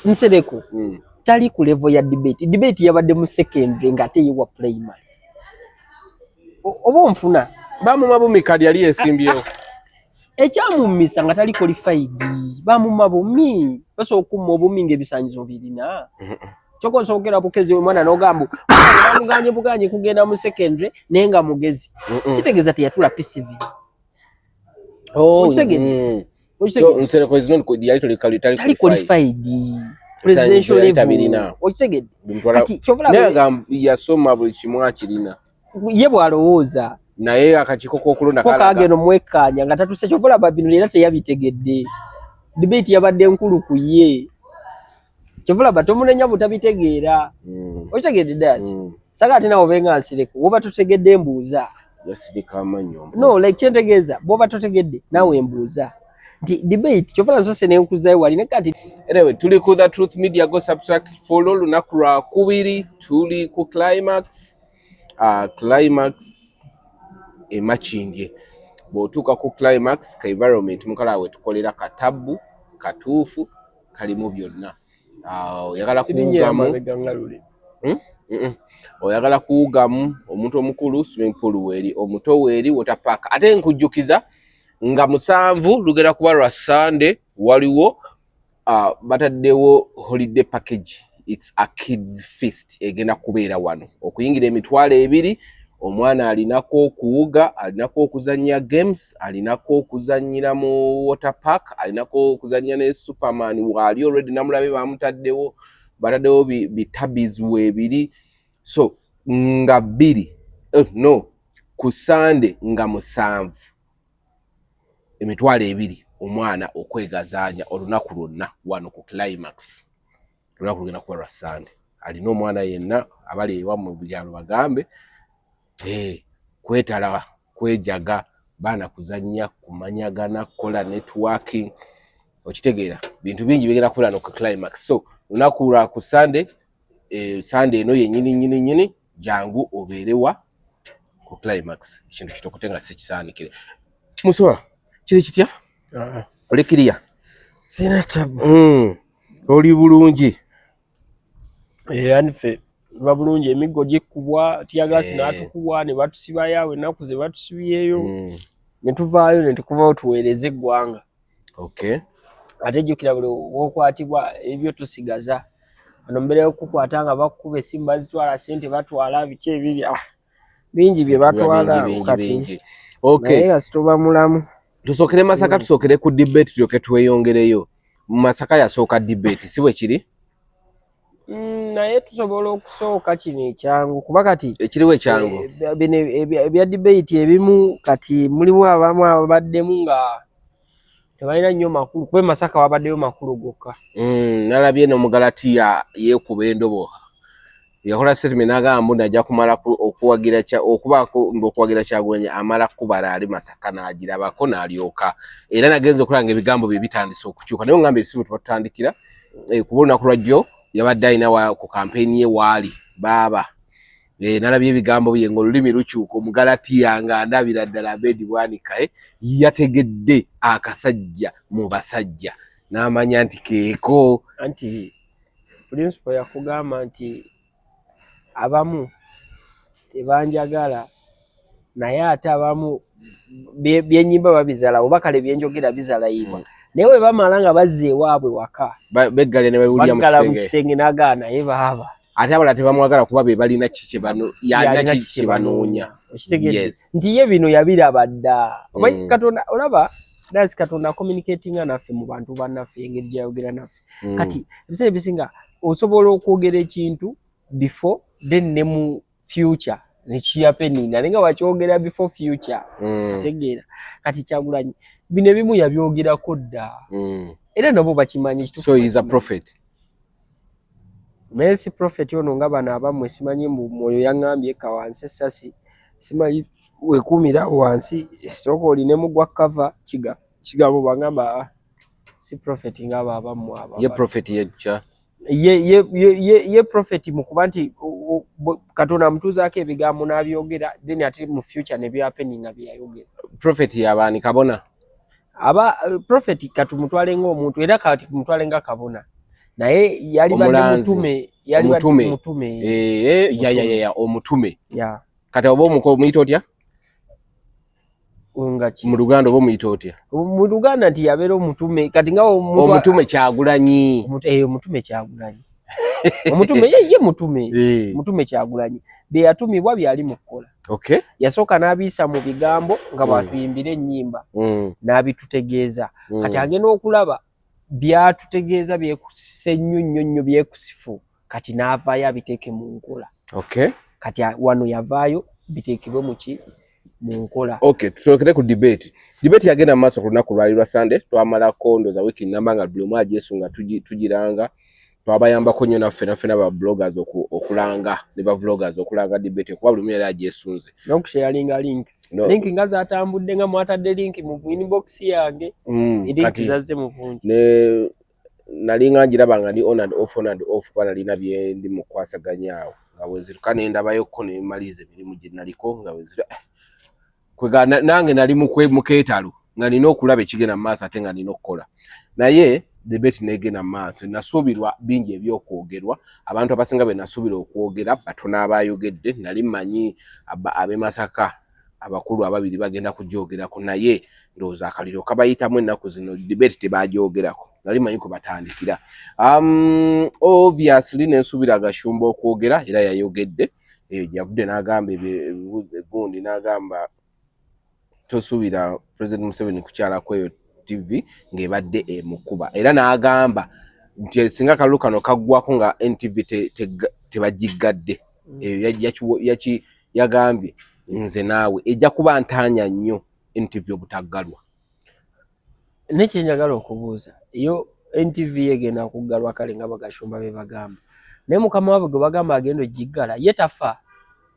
Nsereko tali ku level ya debate yabadde mu secondary ngate yiwa primary obo nfuna bamu mabumi kali yali esimbyewo ekyamumisa nga tali qualified bamu mabumi basokumma obumi ng'ebisanyizo birina kyoko nsokera bukezi omwana n'ogambu bamuganye kugenda mu secondary naye nga mugezi kitegeeza teyatula PCV. So Nsereko is not tali qualified presidential level okitegedde kati kyobula yasoma buli kimu akirina ye bw'alowooza naye akakiiko k'okulonda kageno mwekkaanya nga tatuse kyobula babino era teyabitegedde debate yabadde nkulu ku ye kyobula batomunenya butabitegeera okitegedde dasi saka ate nawo benga Nsereko woba totegedde mbuuza yasirika amanyo no like kyentegeeza bwoba totegedde nawe mbuuza debate kyobula nsose nenkuzayo wali nekati anyway tuli ku The Truth Media go subscribe follow lunaku lwa kubiri tuli ku climax emakindye bw'otuuka ku climax ka environment mukalawe tukolera katabu katuufu kalimu byonna oyagala kuwugamu oyagala kuwugamu omuntu omukulu swimming pool weeri omuto weeri water park ate nkujjukiza nga 7 lugera kuba lwa Sunday waliwo bataddewo holiday package. It's a kids feast egenda kubeera wano okuyingira emitwalo 2 omwana alinako okuwuga alinako okuzannya games alinako okuzannyira mu water park alinako okuzannya ne Superman wali already namulabe bamutaddewo bataddewo bitabis webiri so nga 2 ku Sunday nga 7 emitwalo 2 omwana okwegazanya olunaku lwonna wano ku climax lunaku lugenda kuba lwa Sunday alina omwana yenna abali ewa mu byalo bagambe kwetala kwejaga baana kuzannya kumanyagana kola networking okitegeera bintu bingi bigenda kubeera no ku climax so lunaku lwa ku Sunday Sunday eno yennyini jangu obeerewa ku climax ekintu kitokotenga si kisaanikire musowa kiri kitya olekiriya sina tabu oli bulungi anife babulungi emiggo gikubwa tiyagasi n'atukubwa ne batusibayo awo ennaku ze batusibiyeyo ne tuvaayo ne tukuvaayo tuweereze eggwanga ate jjukira buli wokwatibwa ebyo tusigaza ano mbere y'okukwata nga bakukuba essimu bazitwala ssente batwala biki ebiri bingi bye batwala kati naye kasituba mulamu tusookere Masaka tusookere ku debate tulyoke tweyongereyo mu Masaka yasooka debate si bwe kiri naye tusobola okusooka kino ekyangu kuba kati ekiriwo ekyangu bino ebya debate ebimu kati mulimu abamu ababaddemu nga tebalina nnyo makulu kuba Masaka wabaddeyo makulu gokka nalabye n'Omugalatiya yeekuba endobo yakola statement n'agamba mbu najja kumala okuwagira Kyagulanyi amala kubala ali Masaka n'agirabako n'alyoka era nagenze okulanga ebigambo bye bitandise okukyuka naye ngamba ebisimu tubatandikira kuba olunaku lwajjo yabadde alina ku kampeyini ye waali baaba nalabye ebigambo bye ng'olulimi lukyuka Omugalatiya nga ndabira ddala Abedi Bwanikaye yategedde akasajja mu basajja n'amanya nti keeko anti principal yakugamba nti abamu tebanjagala naye ate abamu byenyimba babizala oba kale byenjogera bizalayibwa naye we bamala nga bazze ewaabwe waka beggalya ne bawulira mu kisenge n'agaana naye baaba ate abala tebamwagala kuba be balina kiki yalina kiki banoonya nti ye bino yabiraba dda Katonda olaba dasi Katonda communicating naffe mu bantu bannaffe engeri gyayogera naffe kati ebiseera ebisinga osobola okwogera ekintu before then ne mu future nekiyapeninga nenga wakyogera before future tegeera kati Kyagulanyi bino ebimu yabyogerako dda era nabo bakimanyi so he is a prophet Messi prophet ono nga bano abammwe simanyi mwoyo yaŋŋambye eka wansi essasi simanyi wekuumira wansi sooka olinemu gwa cover kigambo bagamba si prophet ng'abo abammwe abo ye prophet yekya ye prophet mu kuba nti Katonda amutuuzaako ebigambo n'abyogera then ate mu future ne byapeninga byayogera prophet yabaani kabona aba prophet katumutwale ng'omuntu era kati tumutwale nga kabona naye yali badde mutume yali badde mutume ya omutume ya kati obo muko muyita otya ngaki mu Luganda obo muyita otya mu Luganda nti yabeera omutume kati nga omutume Kyagulanyi omutume Kyagulanyi omutume ye mutume Kyagulanyi be yatumibwa byali mu kukola okay yasooka n'abiisa mu bigambo nga batuyimbira ennyimba n'abitutegeeza kati agenda okulaba byatutegeeza byekusise nnyo byekusifu kati n'avaayo abiteeke mu nkola okay kati wano yavaayo biteekebwe mu nkola okay tusookere ku debate yagenda mu maaso ku lunaku lwali lwa Sunday twamalako ndoza wiki namba nga buli omu ajesunga tugiranga twabayambako nnyo naffe n'aba bloggers okulanga ne ba vloggers okulanga debate kuba buli omu yali ajesunze n'okusharinga link nga zatambudde nga mwatadde link mu inbox yange link zazze mu bungi nali nga njiraba nga ndi on and off kuba nalina bye ndi mu kwasaganyaawo nga bweziruka nendabayoko ne mmaliza emirimu gye naliko nga bweziruka kwega nange nali mu keetalo nga nina okulaba ekigenda mu maaso ate nga nina okukola naye debate negenda mu maaso nasuubirwa bingi ebyokwogerwa abantu abasinga be nasuubira okwogera batono abayogedde nali mmanyi ab'e Masaka abakulu ababiri bagenda kujoogerako naye ndowooza akaliro kabayitamu ennaku zino debate tebagyogerako nali manyi ko batandikira obviously nensuubira Gashumba okwogera era yayogedde yavudde n'agamba egundi n'agamba tosuubira President Museveni kukyala kweyo TV ng'ebadde emukuba era n'agamba nti singa kalulu kano kaggwako nga NTV tebagiggadde yagambye nze naawe ejja kuba ntaanya nnyo NTV obutaggalwa nekyenjagala okubuuza yo NTV egenda kuggalwa kale nga Bagashumba be bagamba naye mukama waabwe gwe bagamba agenda ogiggala ye tafa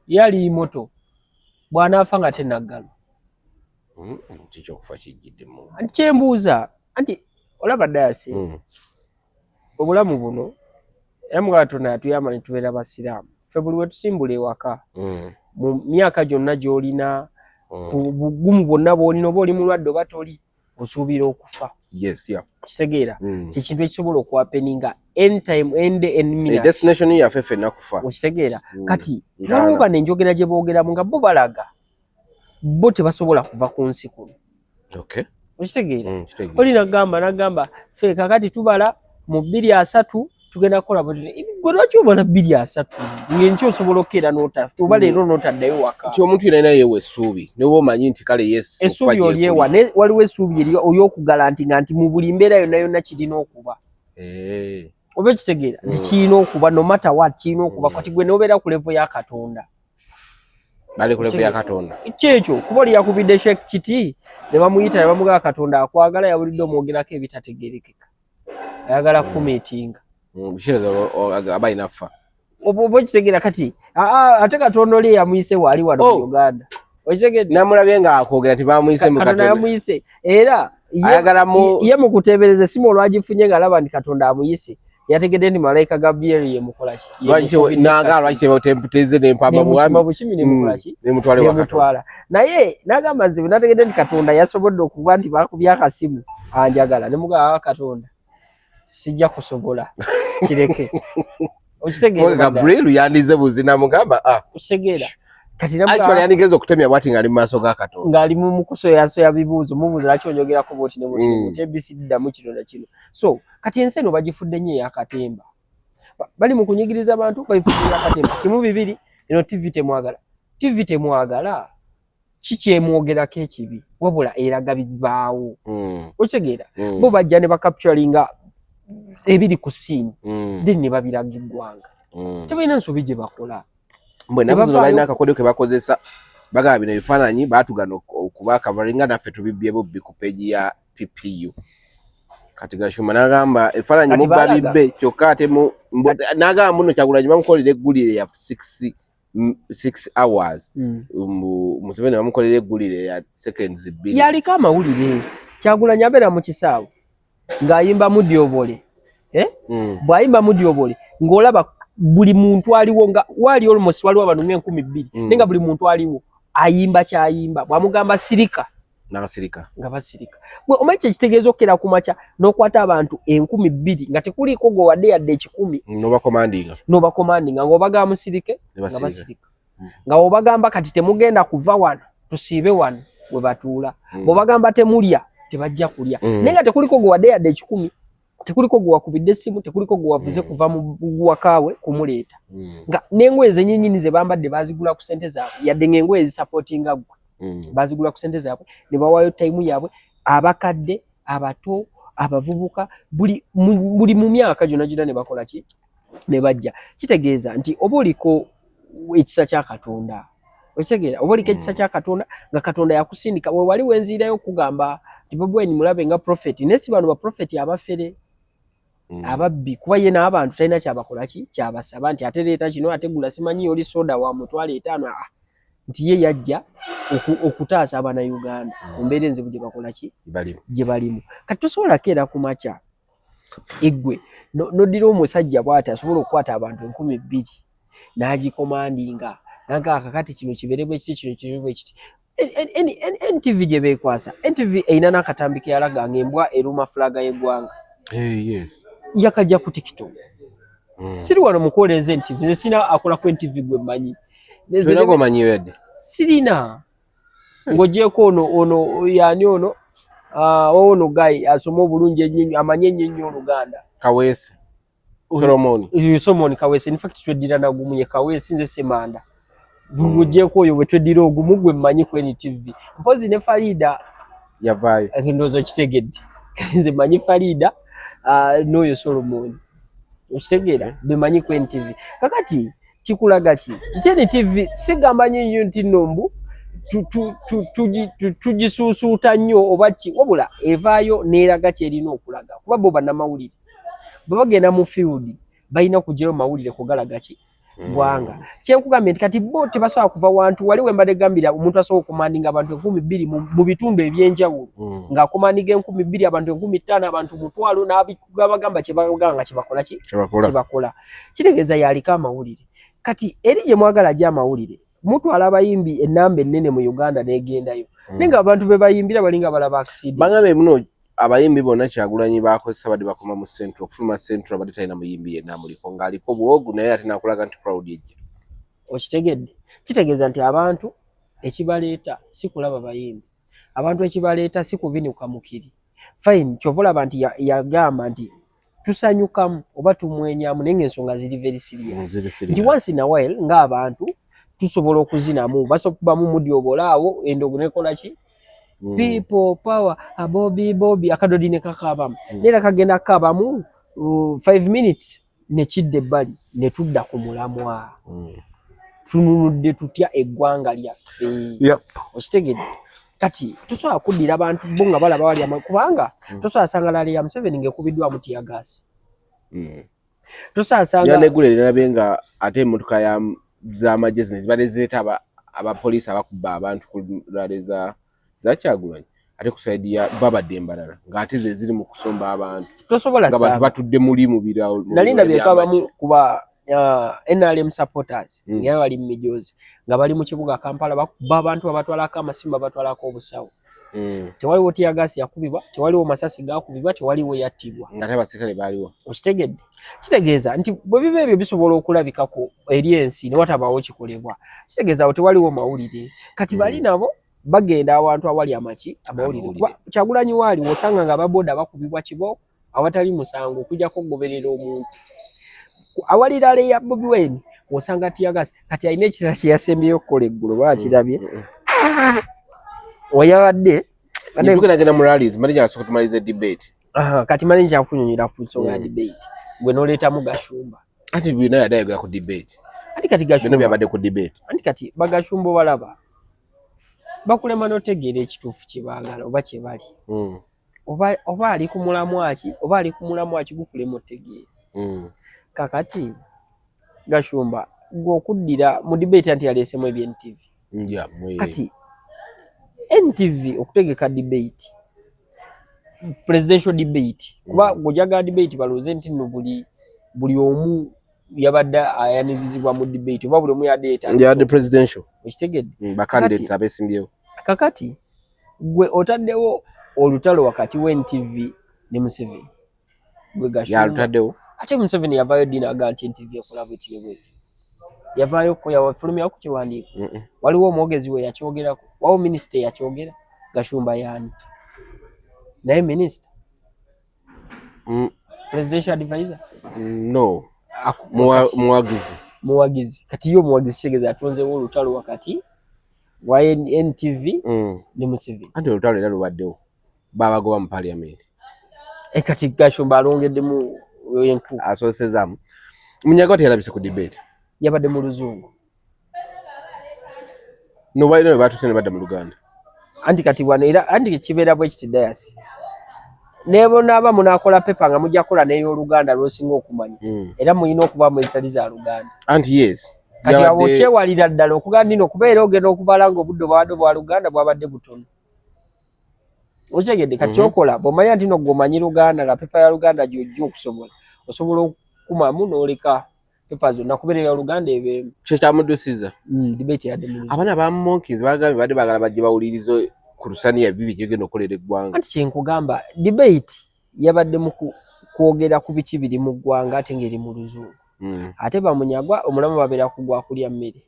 yali moto bw'anaafa nga tenaggalwa kikyokufa kijjiddemu anti kyembuuza anti olaba dayasi obulamu buno era Mukama Katonda yatuyamba ne tubeera basiraamu ffe buli we tusimbula ewaka mu myaka gyonna gy'olina bugumu bwonna bw'olina oba oli mulwadde oba toli osuubira okufa kitegeera kyekintu ekisobola okuwapeninga anytime any minute destination yaffe ffenna kufa okitegeera kati nalwoba nenjogera gye boogeramu nga bo balaga bo tebasobola kuva ku nsi kuno okitegeera oli nagamba ffe kakati tubala mu 2-3 tugenda kukola gwe lwaki obala 2-3 ng'enki osobola okkeera n'otafa oba leero n'otaddayo waka nti omuntu yena yeewa essuubi ne bwe omanyi nti kale Yesu essuubi olyewa ne waliwo essuubi oy'okugalantinga nti mu buli mbeera yonna yonna kirina okuba oba ekitegeera nti kirina okuba no matter what kirina okuba kati gwe n'obeera ku level ya Katonda bali ku level ya Katonda kyekyo kuba oli yakubidde Sheikh Kiti ne bamuyita ne bamugamba Katonda akwagala yawulidde omwogerako ebitategeerekeka ayagala kumeetinga abalina ffa oba okitegeera kati ate Katonda oli yamuyise waali wano mu Uganda okitegedde namulabye nga akwogera nti bamuyise mu Katonda yamuyise era ye mu kuteebereza esimu olwagifunye ng'alaba nti Katonda amuyise yategedde nti malayika Gabriel ye mukolaki lwaki teboteze n'empamba nemutwala naye n'agamba nze bwe nategedde nti Katonda yasobodde okuba nti bakubya akasimu anjagala ne mugamba Katonda sijja kusobola kireke okitegeera Gabriel yandize buzina mugamba okitegeera kati actually yandigeza okutemya bwati ng'ali mu maaso ga Katonda ng'ali mu kusoyasoya bibuuzo mubuuza lwaki onyogerako bwoti ne bwoti TBC ddamu kino na kino so kati ensi eno bagifudde nnyo ey'akatemba bali mu kunyigiriza abantu bayifudde ey'akatemba kimu bibiri eno TV temwagala kikyemwogerako ekibi wabula eraga bibaawo okitegeera bo bajja ne bakapturinga ebiri ku ssiini then ne babiraga eggwanga tebalina nsobi gye bakola mbwe nabuzo balina akakodyo ke bakozesa bagaba bino ebifaananyi baatugana okuba kavalinga naffe tubibye bubbi ku peegi ya PPU kati Gashumba n'agamba ebifaananyi mubba bibbe kyokka ate n'agamba muno Kyagulanyi bamukolera eggulire ya 6 hours Museveni bamukolera eggulire ya seconds 2 yaliko amawulire Kyagulanyi abeera mu kisaawe ng'ayimba mudyobole bw'ayimba mudyobole ng'olaba buli muntu aliwo nga wali almost waliwo abantu 2,000 nenga buli muntu aliwo ayimba kyayimba bwamugamba sirika n'abasirika nga basirika gwe omanyi kitegeeza okera kumacha n'okwata abantu 2,000 nga tekuliko gwe wadde yadde 1,000 noba commandinga ng'obaga musirike nga basirika nga obagamba kati temugenda kuva wano tusiibe wano we batuula bw'obagamba temulya tebajja kulya naye nga tekuliko gwe wadde yadde 1,000 tekuliko gwe wakubidde essimu tekuliko gwe wavuze kuva mu wakaawe kumuleeta nga n'engoye zennyinnyini ze bambadde baazigula ku ssente zaabwe yadde ng'engoye zisapootinga gwe bazigula ku ssente zaabwe ne bawaayo tayimu yaabwe abakadde abato abavubuka buli mu myaka gyonna ne bakola ki ne bajja kitegeeza nti oba oliko ekisa kya Katonda okitegeera oba oliko ekisa kya Katonda nga Katonda yakusindika we wali wenziirayo okugamba nti Bobi Wine mulabe nga prophet nesi bano ba prophet abafere ababbi kuba ye n'abantu talina kyabakola ki kyabasaba nti ate leeta kino ategula simanyi oli soda wa mutwalo 5 nti ye yajja okutaasa Abannayuganda mu mbeera enzibu gye bakola ki gye balimu kati tosobola keera ku makya eggwe noddira omusajja bw'ati asobola okukwata abantu 2,000 n'agikomandinga nagaka kati kino kiberebwa ekiti kino kiberebwa ekiti NTV gye beekwasa NTV eyina n'akatambi ke yalaga ng'embwa eruma fulaga y'eggwanga yakajja ku TikTok siri wano mukoleze NTV nze sina akola ku NTV gwe mmanyi sirina ng'ogyeko ono yani ono ono guy asoma obulungi ennyo amanye ennyo Oluganda Kaweesi Solomon Kaweesi in fact tweddira nagumu ye Kaweesi nze Semanda ng'ogyeko oyo bwe tweddira ogumu gwe mmanyi ku NTV mpozi ne Farida yavaayo ndowooza kitegedde nze mmanyi Farida n'oyo Solomon okitegeera bemanyi ku NTV kakati kikulaga ki nti NTV sigamba nnyo nti nombu tugisuusuuta nnyo oba ki wabula evaayo n'eraga kyerina okulaga kuba bo bannamawulire bwe bagenda mu field balina kugyayo mawulire kugalaga ki bwanga kyenkugambye nti kati bo tebasobola kuva wantu wali we mbadde gambira omuntu asobola okumandinga abantu 2,000 mu bitundu ebyenjawulo ng'akumandinga 2,000 abantu 5,000 abantu 1,000 n'abagamba kyebagamba kyebakola ki kyebakola kitegeeza yaliko amawulire kati eri gye mwagala gye amawulire mutwala abayimbi ennamba ennene mu Uganda n'egendayo naye ng'abantu be bayimbira balinga balaba accident bangabe muno abayimbi bonna Kyagulanyi bakozesa badde bakoma mu central okufuluma central badde talina muyimbi yenna muliko ng'aliko bwogu naye ate nakulaga nti proud yejje okitegedde kitegeeza nti abantu ekibaleeta si kulaba bayimbi abantu ekibaleeta si kubinuka mukiri fine kyova olaba nti yagamba nti tusanyukamu oba tumwenyamu naye ng'ensonga ziri very serious nti once in a while ng'abantu tusobola okuzinamu basokubamu mudyobolaawo endogo nekola ki people power Bobby akadodi ne kakabamu nera kagenda kabamu 5 minutes ne kidde bali ne tudda ku mulamwa tununudde tutya eggwanga lyaffe okitegedde kati tusobola kuddira abantu bo nga balaba wali kubanga tusobola sanga lali ya Museveni ng'ekubiddwa mu tiyagasi tusobola sanga yanegule nerabe nga ate emmotoka ya z'amagezi zibadde zireeta abapoliisi abakubba abantu ku lwale za Kyagulanyi ate ku saidi ya babadde embalala ng'ate ze ziri mu kusomba abantu tosobola nga bantu batudde muli mu birawo nali ndabyeko abamu kuba NRM supporters nga bali mu Mijozi nga bali mu kibuga Kampala bakuba abantu abatwalako amasimba batwalako obusawo tewaliwo tiyagasi yakubibwa tewaliwo masasi gakubibwa tewaliwo yattibwa nga abasirikale baaliwo okitegedde kitegeeza nti bwe biba ebyo bisobola okulabikako eri ensi ne watabaawo kikolebwa kitegeeza awo tewaliwo mawulire kati bali nabo bagenda awantu awali amawulire Kyagulanyi waali wosanga nga ababoda bakubibwa kibooko awatali musango okujjako okugoberera omuntu awalira le ya Bobi Wine wosanga tiyagasi kati alina ekirala kye yasembyeyo okukola eggulu bakirabye oyabadde nagenda mu rallies manager asoka tumalize debate kati manager akunyonyera ku nsonga ya debate gwe noleetamu Gashumba ati bino yadayagala ku debate ati kati Gashumba bino byabadde ku debate ati kati Bagashumba balaba bakulema notegeera ekituufu kye baagala oba kye bali oba ali ku mulamwa ki oba ali ku mulamwa ki gukulema otegeera kakati Gashumba gw'okuddira mu debate anti yaleesemu eby'NTV kati NTV okutegeka debate presidential debate kuba gojaga debate balooze nti no buli omu yabadde ayanirizibwa mu debate oba buli omu yadde presidential okitegedde ba candidates abesimbyewo kakati gwe otaddewo olutalo wakati wa NTV ne Museveni gwe Gashumba yalutaddewo ate Museveni yavaayo ddi n'agamba nti NTV ekola bweti ne bweti yavaayo ko yawafulumya ku kiwandiiko waliwo omwogezi we yakyogerako wawo minisita yakyogera Gashumba yaani naye minisita presidential advisor no muwagizi kati yo muwagizi kitegeeza atonzeewo olutalo wakati wa NTV ne Museveni ate olutalo era lubaddewo babagoba mu parliament kati Gashumba alongeddemu enku asoosezaamu Munyaga teyalabise ku debate yabadde mu Luzungu nobalina we baatuse ne badda mu Luganda anti kati wano era anti kibeera bwe kiti dayasi nebo naaba munaakola pepa nga mujja kola n'ey'Oluganda lw'osinga okumanya era mulina okuba mu ezitali za Luganda anti yes kati awo kyewalira ddala okuganda nino okubeera ogenda okubala ng'obudde bwabadde bwa Luganda bwabadde butono okitegedde kati kyokola bw'omanya nti no gw'omanyi Luganda nga pepa ya Luganda gy'ojja okusobola osobola okukumamu n'oleka pepa zonna kubeera ya Luganda ebeemu kye kyamuddusiza debate yadde mu abaana ba Monkeys bagambye badde baagala bajje bawulirize ku lusaniya bibi kyegenda okukolera eggwanga anti kyenkugamba debate yabadde mu kwogera ku biki biri mu ggwanga ate ng'eri mu Luzungu ate bamunyagwa omulamu babeera kugwa kulya mmere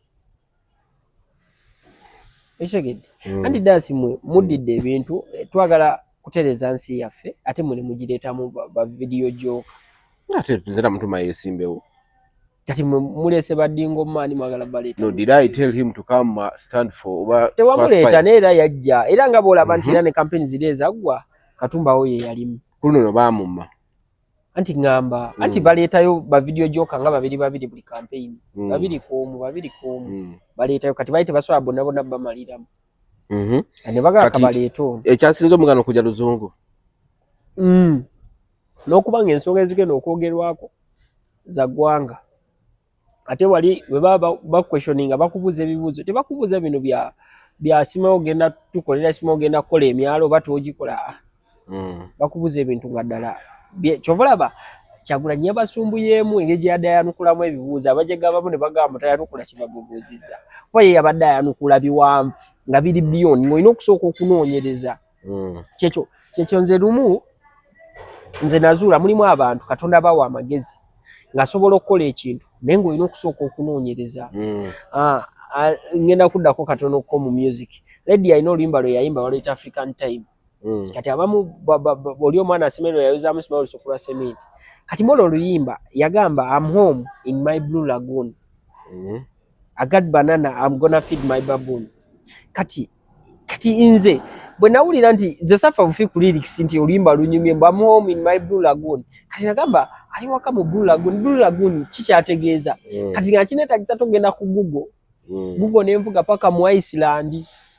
ekigedde anti dasi muddidde ebintu twagala kutereza nsi yaffe ate muli mugireetamu ba video joka ate nzera mutuma yesimbewo kati mulese badingo maani mwagala baleeta no did I tell him to come stand for oba tewamuleeta neera yajja era nga bw'olaba nti era ne campaign ziri ezaggwa Katumba wo ye yalimu kuno no baamumma anti ngamba anti baleetayo ba video joka nga babiri buli campaign babiri koomu baleetayo kati baite basobola bonna bamaliramu ne bagala kabaleeto ekyasinze omugano kujja Luzungu n'okubanga ensonga ezigenda okwogerwako za ggwanga ate wali we baba bakwestioninga bakubuza ebibuuzo tebakubuza bino bya simawo genda tukolera simawo genda kukola emyalo batogikola bakubuza ebintu nga ddala kyovalaba Kyagulanyi yabasumbuyemu engeri gy'adde ayanukulamu ebibuuzo abajegabamu ne bagamba tayanukula kibabubuuzizza kuba ye yabadde ayanukula biwanvu nga biri biyoni ng'olina okusooka okunoonyereza kyekyo nze lumu nze nazuula mulimu abantu Katonda bawa amagezi ng'asobola okukola ekintu naye ng'olina okusooka okunoonyereza ngenda kuddako katono ko mu music Lady alina oluyimba lwe yayimba baluyita African Time kati abamu oli omwana asemererwa yayuzaamu simawo lusokulwa sementi kati molo oluyimba yagamba I'm home in my blue lagoon I got banana I'm gonna feed my baboon kati nze bwe nawulira nti ze safa bufi ku lyrics nti oluyimba lunyumye I'm home in my blue lagoon kati nagamba ali waka mu blue lagoon kikyategeeza kati nga kinetaagisa togenda ku Google nenvuga paka mu Iceland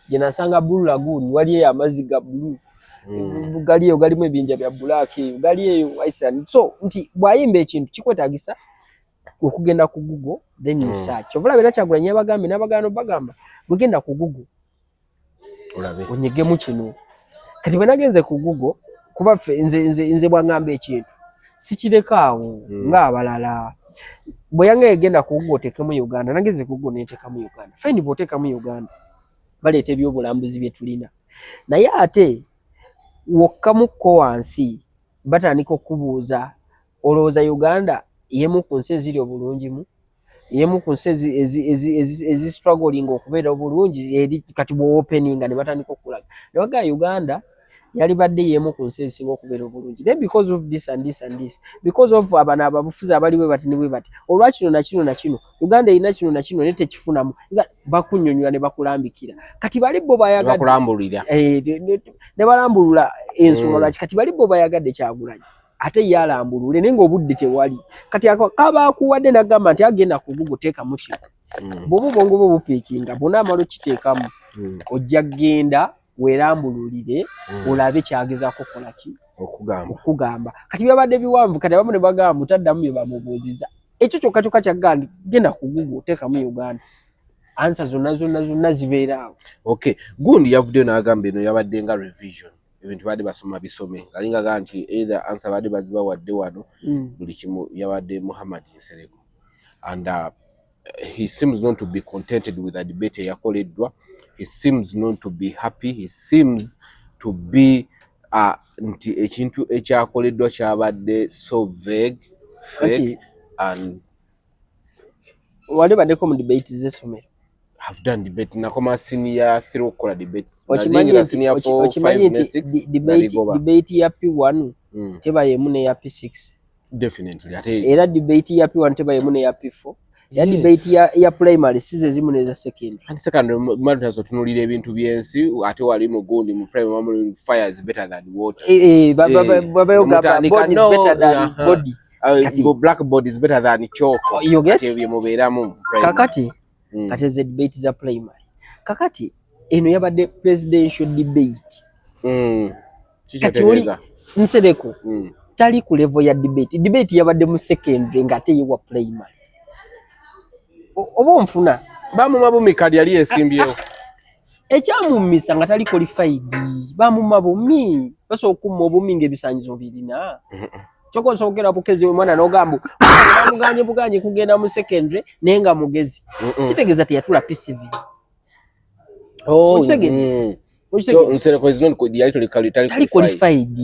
gye nasanga blue lagoon wali eyo amazzi ga blue gali eyo galimu ebinja bya black gali eyo Iceland so nti bwayimba ekintu kikwetaagisa okugenda ku Google then you search obula bera Kyagulanyi yabagambye n'abagano bagamba mugenda ku Google olabe onyegemu kino kati bwe nagenze ku Google kuba nze bwangamba ekintu sikirekaawo ng'abalala bwe yagenda ku Google oteekemu Uganda nagenze ku Google neteekamu Uganda fine bw'oteekamu Uganda baleeta ebyobulambuzi bye tulina naye ate wokkamukko wansi batandika okubuuza olowooza Uganda yemu ku nsi eziri obulungimu yemu ku nsi ezi struggling okubeera obulungi eri kati bw'openinga ne batandika okulaga ne bagamba Uganda yali badde yemu ku nsi ezisinga okubeera obulungi naye because of this and this and this because of abana ababufuzi abaliwe bati ne bwe bati olwakino na kino Uganda erina kino na kino ne tekifunamu bakunnyonnyola ne bakulambikira kati bali bo bayagadde bakulambulira ne balambulula ensonga lwaki kati bali bo bayagadde Kyagulanyi ate yalambulule naye ng'obudde tewali kati kabaakuwadde nagamba nti agenda ku Google teekamu kino bw'oba obwongo bwo bupiikinga bw'ona amala okiteekamu ojja genda weerambululire olabe kyagezaako kola ki okugamba kati byabadde biwanvu kati abamu ne bagamba mutaddamu bye bamubuuzizza ekyo kyokka kyagamba genda ku Google teekamu Uganda ansa zonna zibeeraawo okay gundi yavuddeyo n'agamba eno yabadde nga revision ebintu badde basoma bisome ngalingaga nti either ansa badde bazibawadde wano buli kimu yabadde Muhammad Nsereko and he seems not to be contented with the debate yakoleddwa. he seems not to be happy. He seems to be nti ekintu ekyakoleddwa kyabadde so vague, fake, and wale badeko mu debate z'essomero. Have done debate nakoma senior 3 okola debates. Okimanyi senior 4, 5 ne 6 debate ya P1 teba yemu ne ya P6. Definitely. Era debate ya P1 teba yemu ne ya P4. Ya debate ya primary size zimu ne za secondary. And secondary madu tazo tunulira ebintu byensi ate wali mu gundi mu primary fire is better than water. Baba yoga body is better than body. Black body is better than choko. You get? Kakati kati ze debate za primary. Kakati eno yabadde presidential debate. Kati oli nsereko tali ku level ya debate. Debate yabadde mu secondary ngate yiwa primary. Obo nfuna bamumabumi kadi yali esimbyewo ekyamumisa nga tali qualified bamumabumi baso okumma obumi ng'ebisanyizo birina kyoko nsogera bukezi omwana n'ogamba buganye kugenda mu secondary naye nga mugezi kitegeeza teyatula PCV. Nsereko is not tali qualified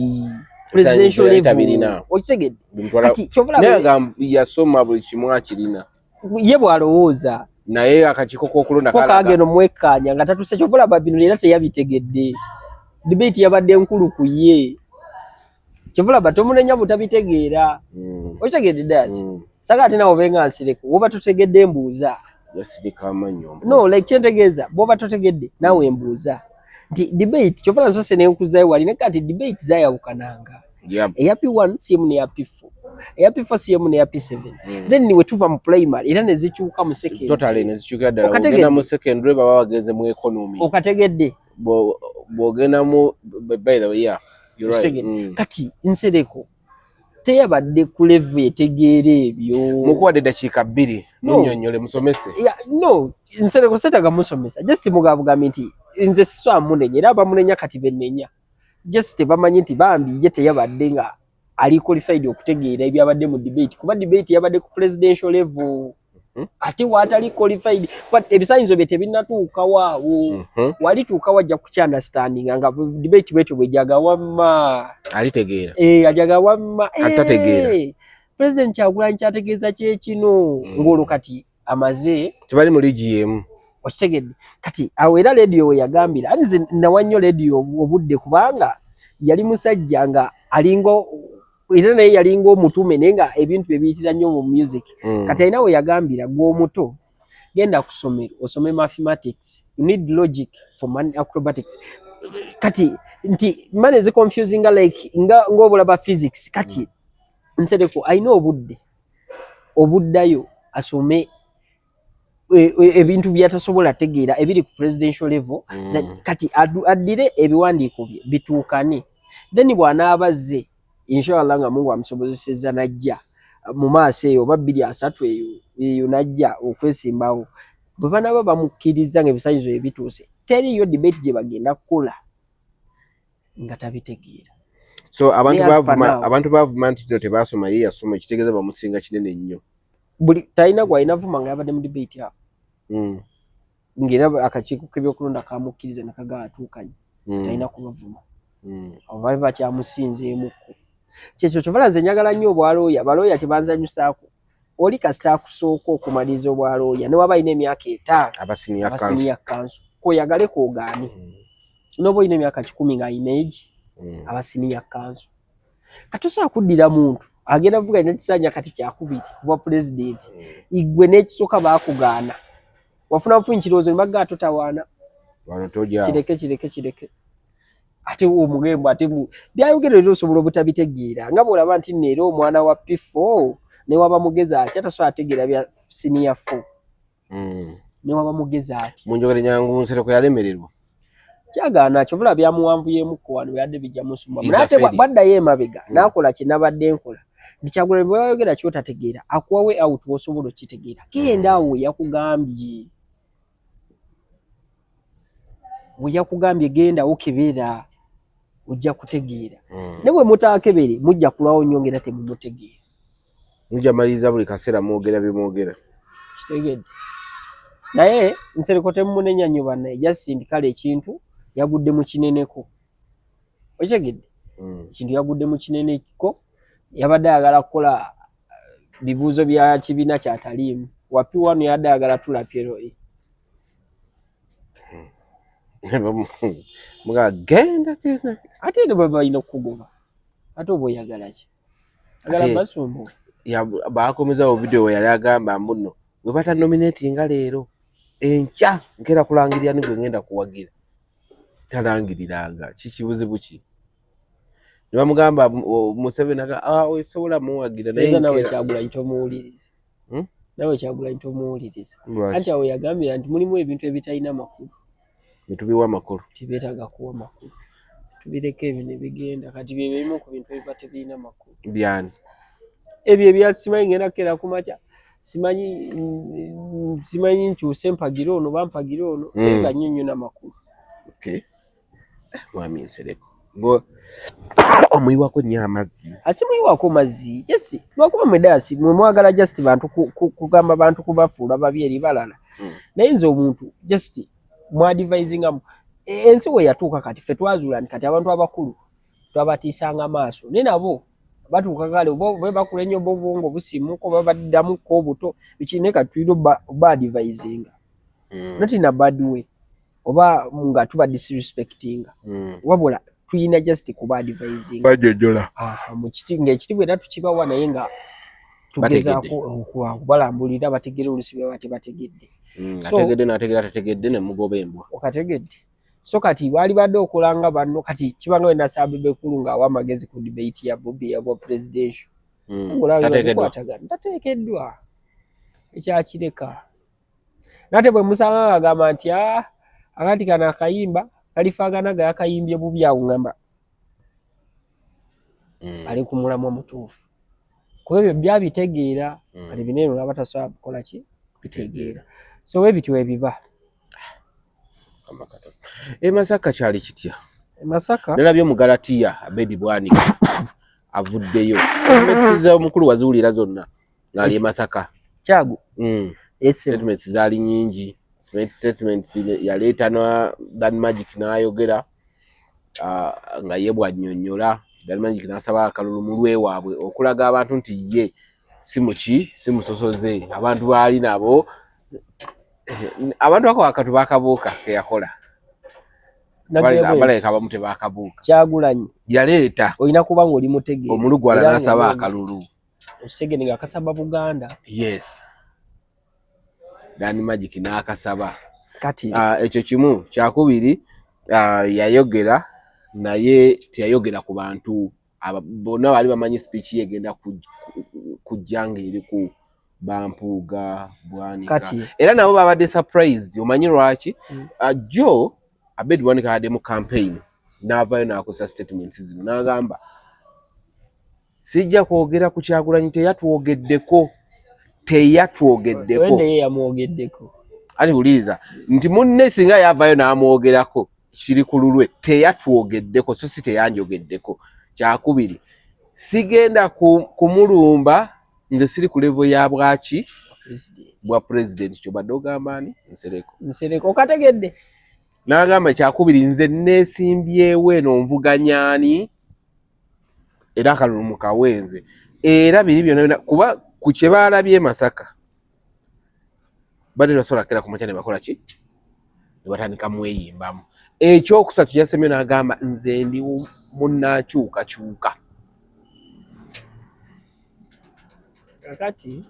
presidential level okitegedde kati kyobula yasoma buli kimu akirina ye bwalowooza naye akakiiko k'okulonda kageno mwekkaanya nga tatuse kyobulaba bino era teyabitegedde. Debate yabadde nkulu ku ye kyobulaba tomunenya butabitegeera okitegedde dasi saka ate nawe obenga nsireko woba totegedde mbuuza yasirika amanyo no like kyentegeeza bwoba totegedde nawe mbuuza nti debate kyobula nsose nenkuzayo wali nekati debate zayawukananga eya P1 CM ne ya P4 eya P4 CM ne ya P7 then niwe tuva mu primary era nezikyuka mu secondary totally nezikyukira ddala ogenda mu secondary baba bageze mu economy okategedde bwogenda mu by the way you're right kati nsereko teyabadde ku level etegeera ebyo mukuwadde dakiika 2 munnyonnyole musomese no nsereko setaga musomesa just mugabugambi nti nze siswamunenya era bamunenya kati bennenya just tebamanyi nti bambi ye teyabadde nga ali qualified okutegeera ebyabadde mu debate kuba debate yabadde ku presidential level ate watali qualified but ebisanyizo bye tebinatuuka waawo walituuka wajja kukyandastanding nga debate bwetyo bwejaga wamma alitegeera ajaga wamma atategeera president Kyagulanyi kyategeeza kyekino ng'olwo kati amaze tebali mu ligiyemu okitegedde kati awo era radio we yagambira ani nawa nnyo radio obudde kubanga yali musajja nga alinga era naye yalinga omutume naye nga ebintu bye biyitira nnyo mu music kati alina we yagambira gw'omuto genda ku ssomero osome mathematics you need logic for acrobatics kati nti mane zi confusing like ng'obulaba physics kati nsereko alina obuddayo asome ebintu byatasobola tegeera ebiri ku presidential level kati addire ebiwandiiko bye bituukane then bw'anaabazze inshallah nga Mungu amusobozesezza najja mu maaso eyo oba 2-3 eyo najja okwesimbawo bwe banaaba bamukkiriza ng'ebisanyizo ebituuse teriyo debate gye bagenda kukola nga tabitegeera. So abantu bavuma nti tebasoma ye yasoma ekitegeeza bamusinga kinene nnyo buli talina gwalina vuma nga yabadde mu debate awo ng'era akakiiko k'ebyokulonda kamukkiriza ne kagaatuukanye talina kubavuma abo babe bakyamusinzeemukko kyekyo kyovala nze njagala nnyo obwalooya balooya kyebanzanyusaako oli kasita akusooka okumaliriza obwalooya ne waba alina emyaka 5 abasiniya kansu koyagale koogaane n'oba olina emyaka 10 nga image abasiniya kansu katosobola kuddira muntu agenda vuga ina kisanja kati kyakubiri kuba president igwe n'ekisooka baakugaana wafuna mfunyi kirowoozo ne bagga totawaana kireke ate omugembo ate byayogerera osobola obutabitegeera nga bw'olaba nti neera omwana wa P4 ne waba mugezi ati atasobola ategeera bya senior 4 ne waba mugezi ati munjogere nyangu Nsereko yalemererwa kyagaana kyobula byamuwanvuyemukko wano byadde bijja musumba nate bwaddayo emabega n'akola kye nabadde nkola ndi Kyagulanyi bwe wayogera kyotategeera akuwawe out wosobola okitegeera genda awo we yakugambye genda okebera ojja kutegeera ne bwe mutaakebere mujja kulwawo nnyo ngera temumutegeera mujja maliriza buli kaseera mwogera bye mwogera kitegedde naye Nsereko temunenya nyo bana just ndikale ekintu yagudde mu kineneko okigedde kintu yagudde mu kineneko yabadde ayagala kukola bibuuzo bya kibiina kyataliimu wapi wano yadde ayagala tulapyero mugagenda ate ne bwe balina okugoba ate oba oyagala ki agala basumbu bakomezawo video we yali agamba mbuno bwe batanominatinga leero enkya nkera kulangirira ni gwe ngenda kuwagira talangiriranga kikibuzibu ki ne bamugamba Museveni osobola muwagira naye nawe kyagula ntomuwuliriza nawe kyagula ntomuwuliriza anti awo yagambira nti mulimu ebintu ebitalina makulu netubiwa amakulu tibeetaga kuwa makulu tubireka ebyo ne bigenda kati bye bimu ku bintu ebiba tebirina makulu byani ebyo ebyasimanyi ngenda kera kumakya simanyi nkyuse mpagira ono bampagira ono nga nnyonnyo n'amakulu mwami Nsereko omuyiwako nnyo amazzi asimuyiwako mazzi just lwakuba mwedasi mwe mwagala just bantu kugamba bantu kubafuula babi eri balala naye nze omuntu just mwadvisingamu ensi we yatuuka kati ffe twazuula nti kati abantu abakulu twabatiisanga amaaso naye nabo batuuka kale oba bakula ennyo obwongo busimuka oba baddamuko obuto bikine kati tulina obadvisinga not in a bad way oba nga tuba disrespectinga wabula tuyina just kubadvisinga bajojola mu kiti ng'ekitibwa era tukibawa naye nga tugezaako okubalambulira bategere olusi bwe batebategedde ategedde n'ategera tategedde ne mugoba embwa okategedde so kati bali badde okulanga banno kati kibanga wenda Sabebe Kulu ng'awa amagezi ku debate ya Bobi ya presidential tateekeddwa ekyakireka nate bwe musanga agamba nti akati kana akayimba kalifaagana ga yakayimbye bubi awo ngamba ali ku mulamwa mutuufu kuba ebyo byabitegeera kati binene n'abatasobola kukola ki bitegeera so webityo webiba Masaka kyali kitya Masaka nalabye mu Galatiya Abedi Bwanika avuddeyo ekiza omukulu wazuulira zonna ngali Masaka kyago statements zaali nyingi statements yaleeta na Dan Magic n'ayogera nga ye bwannyonnyola Dan Magic n'asaba akalulu mu lwewaabwe okulaga abantu nti ye simusosoze abantu baali nabo abantu bako akatu bakabuuka ke yakola abaleka abamu tebakabuuka Kyagulanyi yaleeta olina kuba ng'oli mutegeera omulugwala n'asaba akalulu Museveni ng'akasaba Buganda yes Dan Magic n'akasaba kati ekyo kimu kyakubiri yayogera naye teyayogera ku bantu bonna baali bamanyi speech yegenda kujja ng'eri ku Bampuuga Bwanika era nabo babadde surprised omanyi lwaki Joe Abedi Bwanika hadde mu campaign n'avaayo n'akosa statements zino n'agamba sijja kwogera ku Kyagulanyi teyatwogeddeko wende ye yamwogeddeko ati uliriza nti munne singa yavaayo n'amwogerako kiri ku lulwe teyatwogeddeko so si teyanjogeddeko kyakubiri sigenda kumulumba nze siri ku level ya bwaki bwa president kyobadde ogamba ani Nsereko okategedde n'agamba kyakubiri nze neesimbyewo eno nvuganyaani era akalulu mu kawenze era biri byonna kuba ku kye baalabye Masaka badde basobola kera ku makya ne bakola ki ne batandika mweyimbamu ekyokusatu yasemye n'agamba nze ndi munnakyukakyuka kakati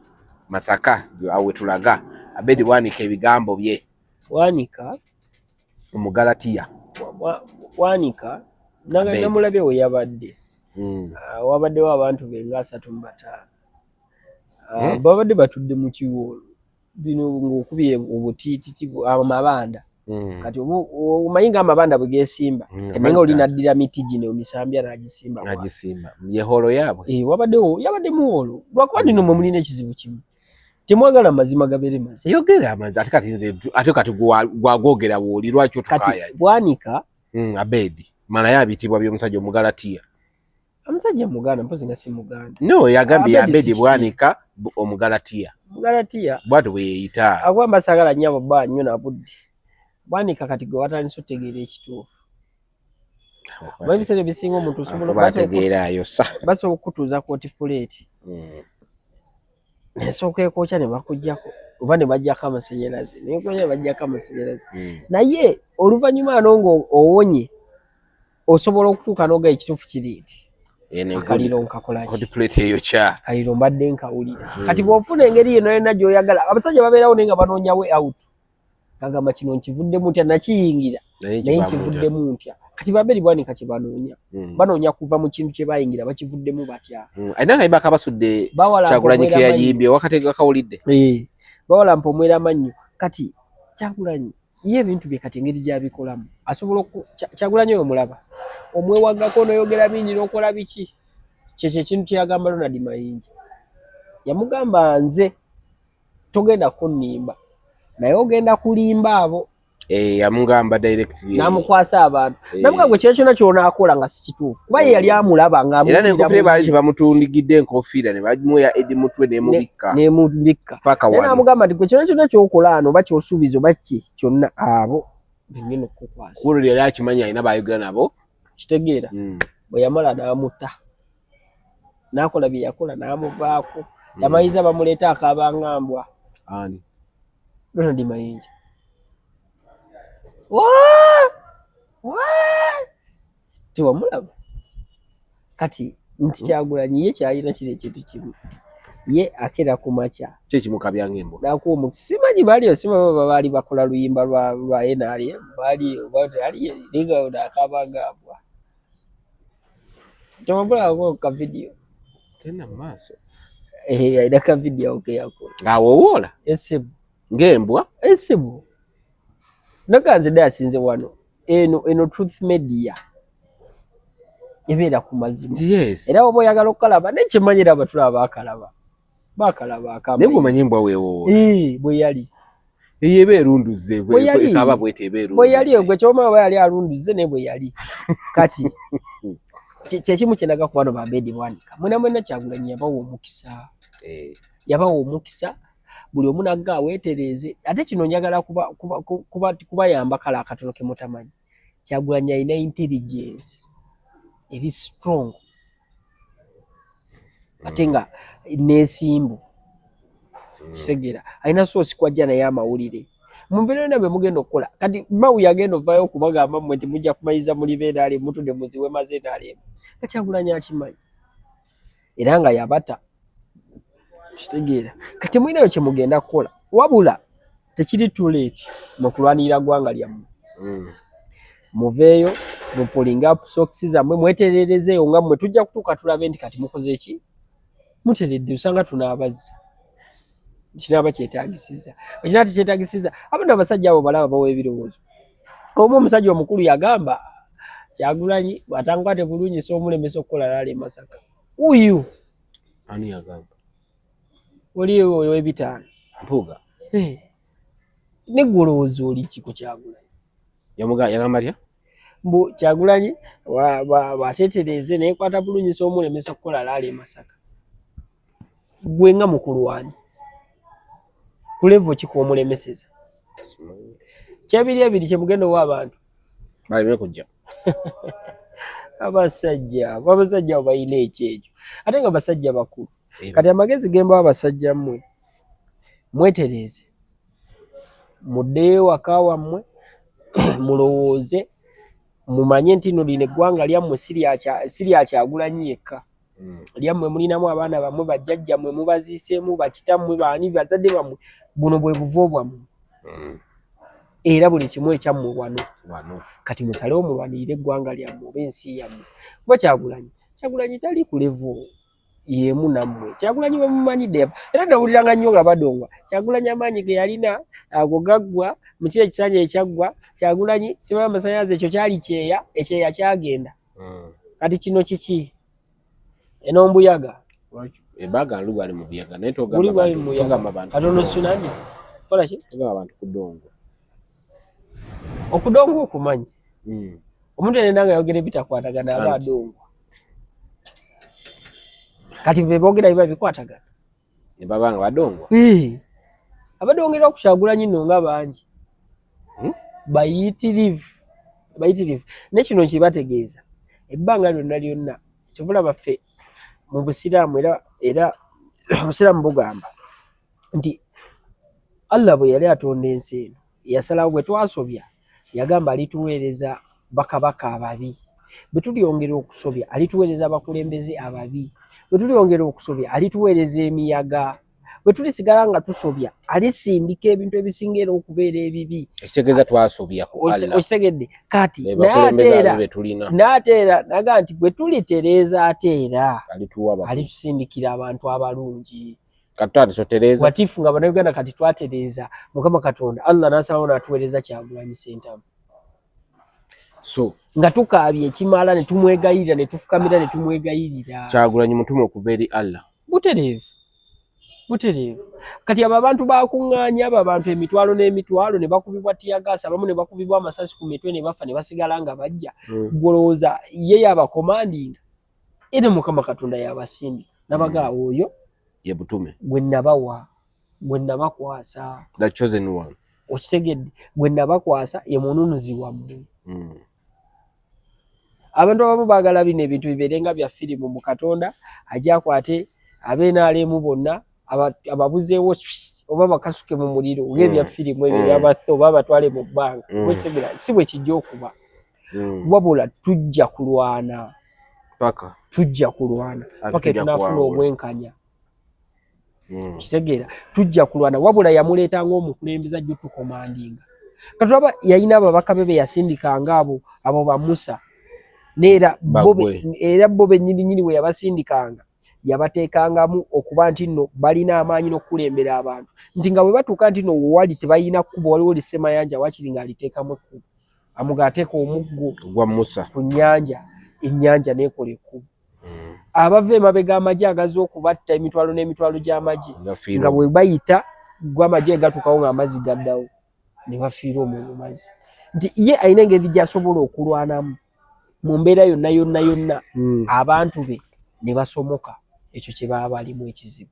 Masaka awe tulaga Abedi Bwanika ebigambo bye Bwanika mu Galatiya Bwanika namulabye we yabadde wabaddewo abantu benga 35 babadde batudde mu kiwolo bino ng'okubye obutiititi amabanda kati omanyi nga amabanda bwe geesimba enenga oli naddira miti gino omisambya n'agisimba yeholo yaabwe yabadde muwolo lwakuba nino mwe mulina ekizibu kimu temwagala amazima gabeere mazima yogera amazima ate kati gwagwogera bwoli lwaki otukaya Bwanika Abedi malayo abitibwa by'omusajja Omugalatiya omusajja Muganda mpozi nga si Muganda no yagambye Abedi Bwanika Omugalatiya Galatiya bwatu bweyita agwamba sagala nnyabo bba nnyo na budde bwanika kati gwe watandise otegeera ekituufu ebiseera ebisinga omuntu bategeerayo sa basobola okukutuuza kotipuleeti nesooka ekwokya ne bakuggyako oba ne bajjako amasannyalaze nekonya bajjako amasannyalaze naye oluvannyuma ano ng'owonye osobola okutuuka n'oga ekituufu kiri nti akaliro nkakolaakaliro mbadde nkawulira kati bw'ofuna engeri yeno yonna gy'oyagala abasajja babeerawo naye nga banoonya we out kagamba kino nkivuddemu ntya nakiyingira naye nkivuddemu ntya kati babiri bwanika kye banoonya kuva mu kintu kye bayingira bakivuddemu batya ayina nga ibaka basudde Kyagulanyi ke yayimbye wakatega kawulidde bawalampa omwera amannyo kati Kyagulanyi ye ebintu bye kati engeri gy'abikolamu asobola Kyagulanyi oyo mulaba omwewagako n'oyogera bingi n'okola biki kyekyo ekintu kyeyagamba Ronald Mayinja yamugamba nze togenda kunnimba naye ogenda kulimba abo yamugamba direct namukwasa abantu namugamba gwe kyona kyonaakola nga si kituufu kuba ye yali amulaba era n'enkofiira baali tebamutundigidde enkofiira ne bamuya edi mutwe nemubikka naye namugamba nti gwe kyona kyokola ano oba kyosuubiza oba ki kyonna abo bengena okukukwasa kulu yali akimanyi alina bayogera nabo kitegeera bwe yamala n'amutta n'akola bye yakola n'amuvaako yamanyiza bamuleeta akaabangambwa ani Ronald Mayinja tiwamulaba kati nti Kyagulanyi ye kyalina kiri ekintu kimu ye akera ku makya kyekimukabya ng'embo nakuomu simanyi baaliyo simaba baali bakola luyimba lwa NRM baaliyo baali liga nakabagambwa temabulako ka video tena maaso ayina ka video ke yakola ngawowoola esebo ng'embwa esebo naganze dda yasinze wano eno Truth Media ebeera ku mazima era oba oyagala okukalaba nekyemanyira abatulaba bakalaba akamba naye gwemanyi embwa weewoola bwe yali eba erunduze ekaba bwete eba erunduze bwe yali gwe kyoma aba yali alunduze ne bwe yali kati kyekimu kyenaga ku bano babedi bwanika mwena Kyagulanyi yabawa omukisa buli omu nagga aweetereeze ate kino njagala kubayamba kale akatono ke mutamanyi Kyagulanyi alina intelligence eri strong ate nga neesimbu kitegeera alina soosi kwajja naye amawulire mu mbeera yonna bwe mugenda okukola kati Mawu yagenda ovaayo okubagamba mmwe nti mujja kumanyiza muli beeraale mutudde muziwe maze enaaleemu nga Kyagulanyi akimanyi era nga yabata kitegeera kati mulinayo kye mugenda kukola wabula tekiri too late mu kulwanirira ggwanga lyammwe muveeyo mupulinga sokisi zammwe mwetereerezeeyo nga mmwe tujja kutuuka tulabe nti kati mukoze ki muteredde usanga tunaabazza kinaaba kyetaagisiza ekinaaba tekyetaagisiza abana abasajja abo balaba bawa ebirowoozo omu omusajja omukulu yagamba Kyagulanyi bw'atankwate bulungi so omulemesa okukola laala e Masaka uyu ani yagamba oli oyo w'ebitaano mpuuga ne golowooza oli ki ku Kyagulanyi yagamba tya mbu Kyagulanyi bw'ateetereeze naye kwata bulungi so omulemesa okukola laala e Masaka gwe nga mukulu wani ku level ki kw'omulemeseza kyebiri ebiri kye mugenda owa abantu baleme kujja abasajja abo balina ekyejo ate nga basajja bakulu kati amagezi gemba abasajja mmwe mwetereeze muddeyo waka wammwe mulowooze mumanye nti no lino eggwanga lyammwe si lya Kyagulanyi yekka lyammwe mulinamu abaana bammwe bajjajjammwe mubaziiseemu bakitammwe baani bazadde bammwe buno bwe buvo bwammwe era buli kimu ekyammwe wano kati musalewo mulwanirire eggwanga lyammwe oba ensi yammwe kuba Kyagulanyi tali ku level yemu nammwe Kyagulanyi we mumanyidde era nawuliranga nnyo nga badongwa Kyagulanyi amaanyi ge yalina ago gaggwa mu kiro ekisanja ekyaggwa Kyagulanyi simanyi amasannyalaze ekyo kyali ekyeya kyagenda kati kino kiki eno mbuyaga ebaga lugwali mu buyaga naye togamba abantu katono tsunami kola ki togamba abantu kudongwa okudongwa okumanyi omuntu yenna nga yogera ebitakwatagana aba adongwa kati be boogera biba bikwatagana ne babanga badongo abadongerwa ku Kyagulanyi nno nga bangi bayitirivu nekino kibategeeza ebbanga lyonna kivula baffe mu busiraamu era obusiraamu bugamba nti Allah bwe yali atonda ensi eno yasalawo bwe twasobya yagamba alituweereza bakabaka ababi bwe tulyongera okusobya alituweereza abakulembeze ababi bwe tulyongera okusobya alituweereza emiyaga bwe tulisigala nga tusobya alisindika ebintu ebisinga okubeera ebibi ekitegeeza twasobya ku Allah okitegedde kati n'ateera naga nti bwe tulitereeza ateera alitusindikira abantu abalungi watifu nga bannayuganda kati twatereeza Mukama Katonda Allah n'asalawo n'atuweereza Kyagulanyi Ssentamu nga tukaabye ekimala ne tumwegayirira ne tufukamira ne tumwegayirira Kyagulanyi mutume okuva eri Allah butereevu kati abo abantu bakuŋŋaanya abo abantu emitwalo n'emitwalo ne bakubibwa tiyagaasi abamu ne bakubibwa amasasi ku mitwe ne bafa ne basigala nga bajja golowooza ye yabakomandinga era Mukama Katonda yabasindika nabagaawo oyo ye butume gwe nabakwasa the chosen one okitegedde gwe nabakwasa ye mununuzi wammwe abantu abamu baagala bino ebintu bibeerenga bya firimu mu Katonda ajja akwate ab'NRM bonna ababuzeewo oba bakasuke mu muliro ng'ebya firimu ebyo byabatho oba batwale mu bbanga wekitegera si bwe kijja okuba wabula tujja kulwana paka tunafuna obwenkanya kitegeera tujja kulwana wabula yamuleeta ng'omukulembeze ajja otukomandinga katulaba yalina ababaka be yasindikanga abo ba Musa neera bo bennyini we yabasindikanga yabateekangamu okuba nti nno balina amaanyi n'okukulembera abantu nti nga bwe batuuka nti nno wali tebalina kkubo waliwo lisemayanja wakiri ng'aliteekamu ekkubo amugaateeka omuggo gwa Musa ku nnyanja ennyanja n'ekola ekkubo abava emabega amagye agazi okubatta emitwalo n'emitwalo gy'amagye nga bwe bayita gw'amagye gatuukawo ng'amazzi gaddawo ne bafiira omwo mu mazzi nti ye alina engeri gy'asobola okulwanamu mu mbeera yonna abantu be ne basomoka ekyo kye baba balimu ekizibu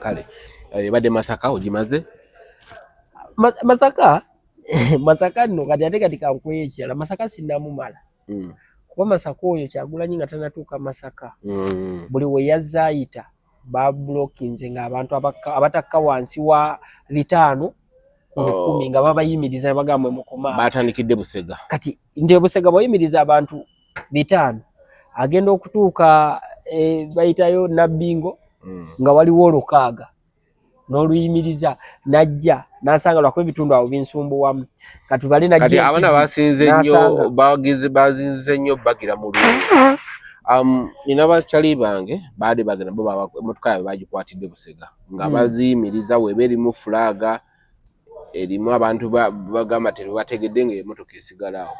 kale ebadde Masaka ogimaze Masaka nno kati ate kati kankweyo ekirala Masaka sinnamumala kuba Masaka oyo Kyagulanyi nga tanatuuka Masaka buli we yazza ayita babulokinze ng'abantu abatakka wansi wa 5 ku 10 nga babayimiriza bagambwe mukoma batandikidde Busega kati nti Busega bayimiriza abantu 5 agenda okutuuka bayitayo Nabbingo nga waliwo 6 n'oluyimiriza najja n'asanga lwakuba ebitundu awo binsumbuwamu kati bali najja kati abana bazinze nnyo bagira mu nina bakyali bange baade bagenda bo emotoka yabe bagikwatidde Busega nga baziyimiriza weba erimu fulaga erimu abantu bagamba tebategedde ng'emotoka esigalawo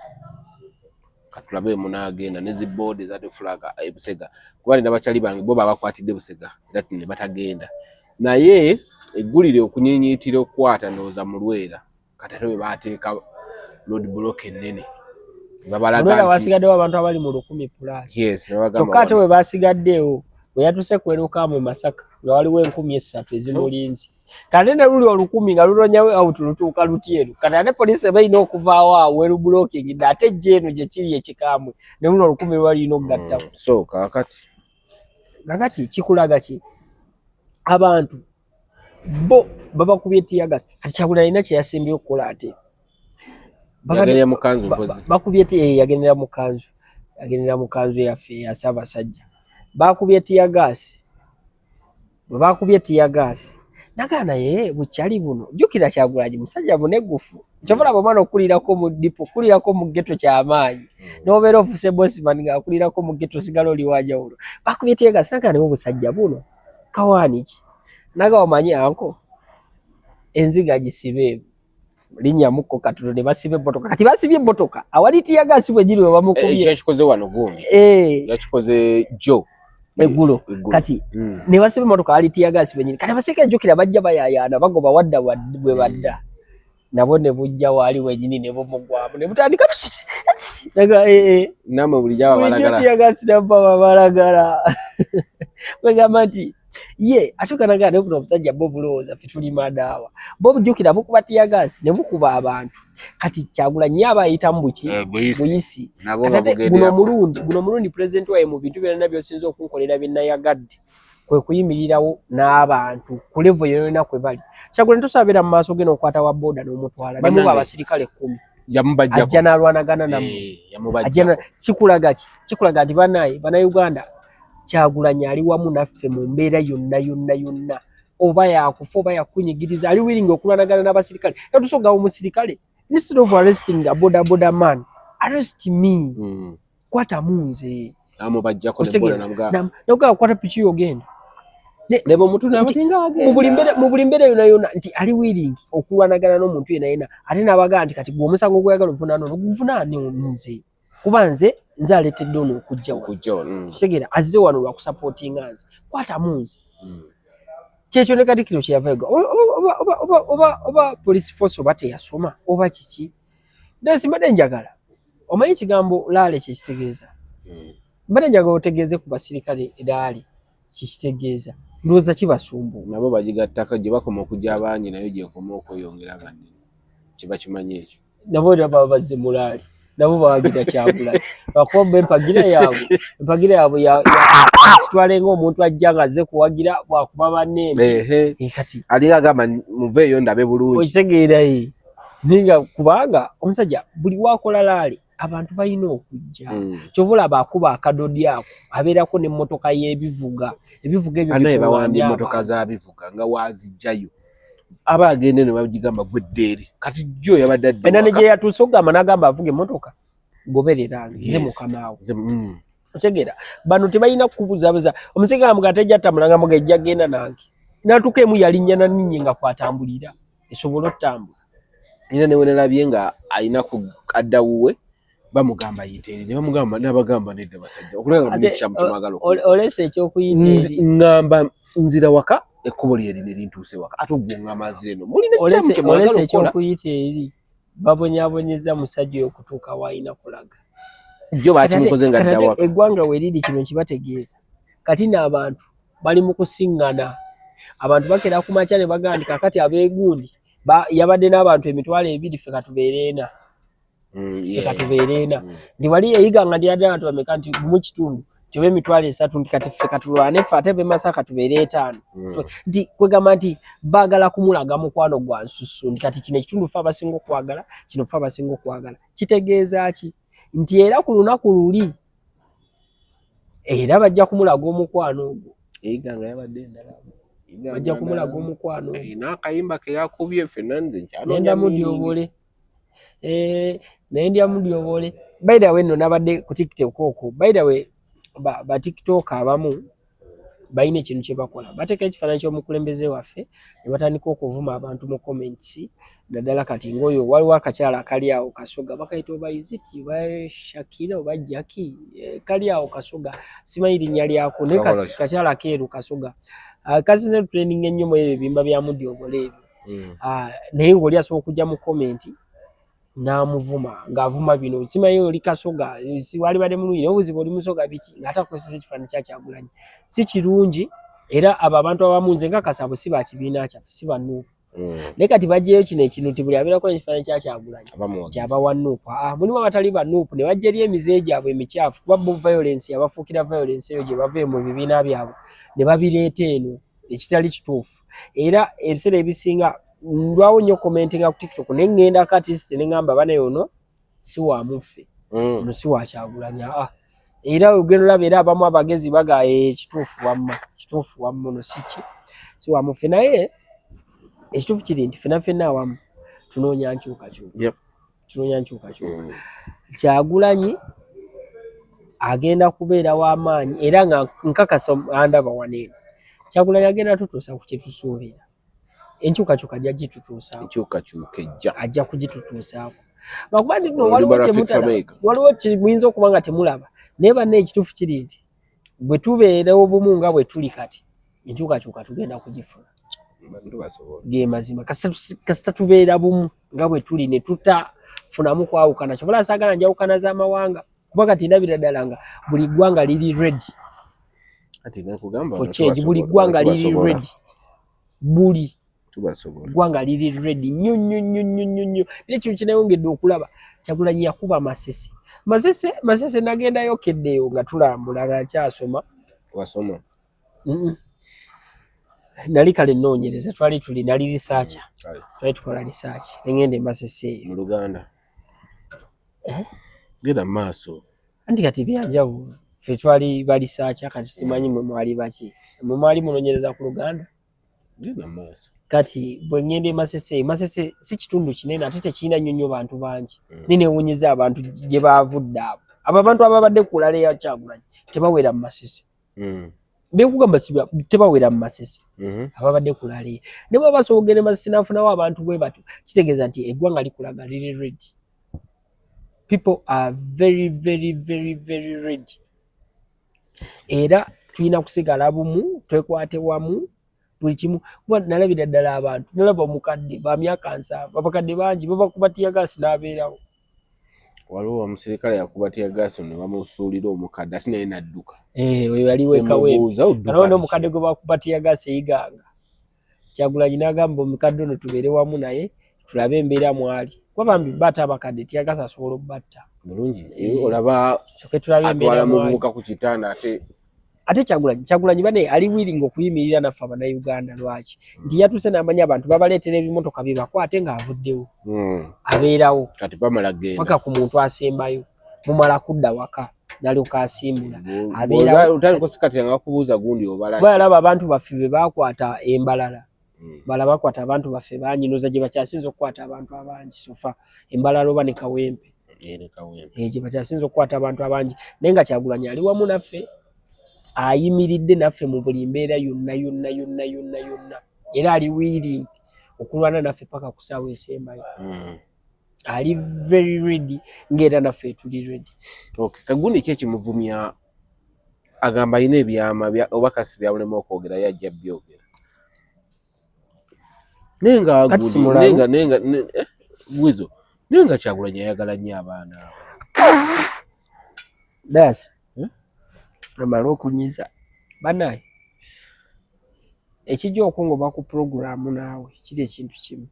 katulabe munagenda nezibboodi ezate fulaga Busega kuba nina bakyali bange bo babakwatidde Busega era ne batagenda naye eggulire okunyinyiitira okukwata ndowooza mu Lwera kati ate bwe baateeka road block ennene babalaga basigaddewo abantu abali mu 10+. Kyokka ate bwe basigaddewo bwe yatuse kweruka mu Masaka nga waliwo 3,000 ezimulinzi kati ne luli 10,000 nga lulonyawo out lutuuka lutyeru kati ate poliisi balina okuvaawo awo weru blocking ate ejja eno gye kiri ekikambwe ne luno 10,000 lwalina okugattamu so kakati kikulaga ki abantu bo babakubye tiyagas kati Kyagulanyi alina kye yasimbye okukola ate bakubye yagendera mu kanzu yaffe ya Ssaabasajja bakubye tiyagasi bwe bakubye tiyagasi nagana ye bukyali buno jjukira Kyagulanyi musajja bunegufu kyobala bwamana okulirako mu dipo kulirako mu ghetto ky'amaanyi n'obeera ofuse bossman ng'akulirako mu ghetto sigala oli wajawulo bakubye tiyagasi nagana ne busajja buno kawaani ki naga omanyi anko enziga gisibe linnya mukko katulo ne basibe emmotoka kati basibye emmotoka awali tiyagasi bwe giri we bamukubye ekikoze wano gundi yakikoze jo eggulo kati ne basibe emmotoka ali tiyagasi bwe nyini kati abaseka enjukira bajja bayayaana bagoba wadda bwe badda nabo ne bujja wali wenyini ne bomugwamu ne butandika naga namwe bulijja babalagala tiyagasi namba babalagala bagamba nti ye atukanaga ne kuno omusajja Bob Lowooza fituli madawa Bob jukira bukubatiya gas ne bukuba abantu kati Kyagulanyi aba ayita mbuki buyisi katate guno mulundi president waye mu bintu byonna byosinza okunkolera binnayagadde kwe kuyimirirawo n'abantu ku level yonna kwe bali Kyagulanyi tusabira mu maaso geno okwata wa boda n'omutwala ne muba abasirikale 10 yamubajja ajana alwanagana namu ajana kikulaga nti bana Uganda Kyagulanyi ali wamu naffe mu mbeera yonna oba yakufa oba yakunyigiriza ali willing okulwanagana n'abasirikale yatusonga omusirikale instead of arresting a border man arrest me kwata munze amubajjako ne boda namugamba noga kwata pichi yogenda nebo mutu nabatinga agenda mu buli mbere yonna nti ali willing okulwanagana n'omuntu yena ate nabaga nti kati gwe omusango gwayagala ovunaane nze kuba nze aletedde ono okujjawo kitegeera azze wano lwa kusupportinga nze kwata munze kyekyo ne Katikkiro kye yavaayo oba police force oba teyasoma oba kiki nasi mbadde njagala omanyi ekigambo laale kyekitegeeza mbadde njagala otegeeze ku basirikale laale kikitegeeza ndowooza kibasumbu nabo bagigattako gye bakoma okujja abangi nayo gyekoma okweyongera banne kiba kimanyi ekyo nabo baba bazze mu laale nabo bawagira Kyagulanyi bakomba empagira yaabwe kitwale ng'omuntu ajja nga azze kuwagira bwakuba bannembe kati ali agamba muveeyo ndabe bulungi okitegeera ninga kubanga omusajja buli wakola laale abantu balina okujja kyovula abakuba akadodi ako abeerako n'emmotoka y'ebivuga ebyo anaye bawandi emmotoka z'abivuga nga wazijjayo aba agende ne bagigamba gweddeeri kati jjo yabadde adde enane gye yatuuse okugamba n'agamba avuga emmotoka goberera nze mukamaawo otegeera bano tebalina kukubuzabuza omusajja nga atejja tamulanga mugejja agenda nange n'atuuka emu yalinnya naninye nga kwatambulira esobola otambula era ne wenalabye nga alina ku adda wuwe bamugamba yiteeri ne bamugamba n'abagamba nedda basajja okulanga mu kyamu kimwagala olese ekyokuyiteeri ngamba nzira waka ekkubo lyeri ne lintuuse waka ate ogwonga amazira eno mulina kyamu kimwagala olese ekyokuyiteeri babonyabonyeza musajja okutuuka wayina kulaga jjo bakimukoze nga dda waka eggwanga weriri kino kibategeeza kati n'abantu bali mu kusiŋŋana abantu bakera ku makya ne bagandika kati abeegundi yabadde n'abantu emitwalo 2 ffe katubeera ena nti wali eyiga nga ndi abantu bameka nti mu kitundu tyoba emitwalo 3 nti kati ffe katulwane ffe ate bemasa katubeera 5 nti kwegamba nti baagala kumulaga mukwano gwa nsusu nti kati kino ekitundu ffe abasinga okwagala kino ffe abasinga okwagala kitegeeza ki nti era ku lunaku luli era bajja kumulaga omukwano ogwo eyiga nga yabadde endala bajja kumulaga omukwano n'akayimba ke yakubye ffenna nze nkyalonda mudyobole nendya mudyobole by the way nno nabadde ku TikTok okwo by the way ba TikTok abamu balina ekintu kye bakola bateeka ekifaananyi ky'omukulembeze waffe ne batandika okuvuma abantu mu comments naddala kati ng'oyo waliwo akakyala akali awo Kasoga bakayita oba iziti oba Shakira oba Jackie kali awo Kasoga simanyi linnya lyako naye kakyala keeru Kasoga kasinze training ennyo mu ebyo ebimba bya mudyobole ebyo naye ng'oli asobola okujja mu comment n'amuvuma ng'avuma bino simanyi oli Kasoga wali badde mulungi naye obuzibu oli Musoga biki ng'ate akozesa ekifaananyi kya Kyagulanyi si kirungi era abo abantu abamu nze nga Kasabo si ba kibiina kyaffe si bannuupu naye kati baggyeyo kino ekintu nti buli abeerako n'ekifaananyi kya Kyagulanyi kyabawa nnuupu mulimu abatali bannuupu ne bajja eri emize gyabwe emikyafu kuba bo violence yabafuukira violence eyo gye bave mu bibiina byabwe ne babireeta eno ekitali kituufu era ebiseera ebisinga ndwawo nnyo commentinga ku TikTok ne ngenda artist ne ngamba bana ono si wa muffe ono si wa Kyagulanyi era ogenda olaba era abamu abagezi baga kituufu wamma ono si wa muffe naye ekituufu kiri nti ffenna awamu tunoonya nkyukakyuka Kyagulanyi agenda kubeera w'amaanyi era nga nkakasa andaba waneeno Kyagulanyi agenda tutuusa ku kye tusuubira enkyukakyuka ajja gitutuusaako ajja kugitutuusaako bakuba nti no waliwo kimuyinza okuba nga temulaba naye banna ekituufu kiri nti bwe tubeera obumu nga bwe tuli kati enkyukakyuka tugenda kugifuna ge mazima kasita tubeera bumu nga bwe tuli ne tutafunamu kwawukana kyobola saagala njawukana z'amawanga kuba kati ndabira ddala nga buli ggwanga liri ready Kati nakugamba for change buli gwanga liri ready. Buli tubasobola. Gwanga liri ready. Nyo. Ile kintu kinayongedde okulaba. Kyagulanyi yakuba Masese. Masese nagenda yokeddeyo nga tulambula nga kyasoma. Wasoma. Nali kale nnoonyereza twali nali researcher. Twali tukola research. Ngende Masese mu Luganda. Genda maaso. Anti kati byanjawulo. Ffe twali ba researcher kati simanyi mwe mwali baki. Mwe mwali munoonyereza ku Luganda. Genda maaso. Kati bwe ngende Masese si kitundu kinene ate tekirina nnyo bantu bangi. Ninewunyiza abantu gye baavudde abo. Abo abantu ababadde kulala ya Kyagulanyi tebawera mu Masese. Bekugamba sibya tebawera mu Masese. Ababadde kulala. Ne bwe basobola okugenda Masese nafunawo abantu bwe batu kitegeeza nti eggwanga likulaga liri ready. People are very ready. Era tulina kusigala bumu, twekwate wamu, buli kimu. Nalabira ddala abantu, nalaba omukadde ba myaka 7, abakadde bangi babakuba tiyagasi n'abeerawo. Waliwo omusirikale yakuba tiyagasi ne bamusuulira omukadde ate naye n'adduka. Oyo yali wekawempe. Nalonda omukadde gwe bakuba tiyagasi eyiganga. Kyagulanyi n'agamba omukadde ono tubeere wamu naye tulabe embeera mwali. Bambi batta abakadde tiyagasa asobola okubatta. Bulungi. Olaba atwala muvubuka ku kitanda ate Kyagulanyi bane ali willing okuyimirira naffe Abannayuganda lwaki. Nti yatuse n'amanya abantu babaleetera ebimotoka bye bakwate ng'avuddewo. Abeerawo. Kati bamala genda. Paka ku muntu asembayo. Mumala kudda waka. Nalyoka asimbula. Abeerawo. Utali kusikati nga bakubuuza gundi obalaki. Balaba abantu baffe be bakwata embalala. Balaba bakwata abantu baffe banyinoza gye bakyasinza okukwata abantu abangi sofa embalala oba ne kawempe. Gye bakyasinza okukwata abantu abangi naye nga Kyagulanyi ali wamu naffe ayimiridde naffe mu buli mbeera yonna era ali willing okulwana naffe paka ku ssaawa esembayo. Ali very ready ng'era naffe tuli ready. Okay. Kagundi ki ekimuvumya agamba alina ebyama oba kasi byabulema okwogera yajja byogera. Nenga Bwizo nenga Kyagulanyi ayagala nnyo abaana abo. Das. Amalo okunyiza. Banaye. Ekijja okungoba ku programu naawe kiri ekintu kimu.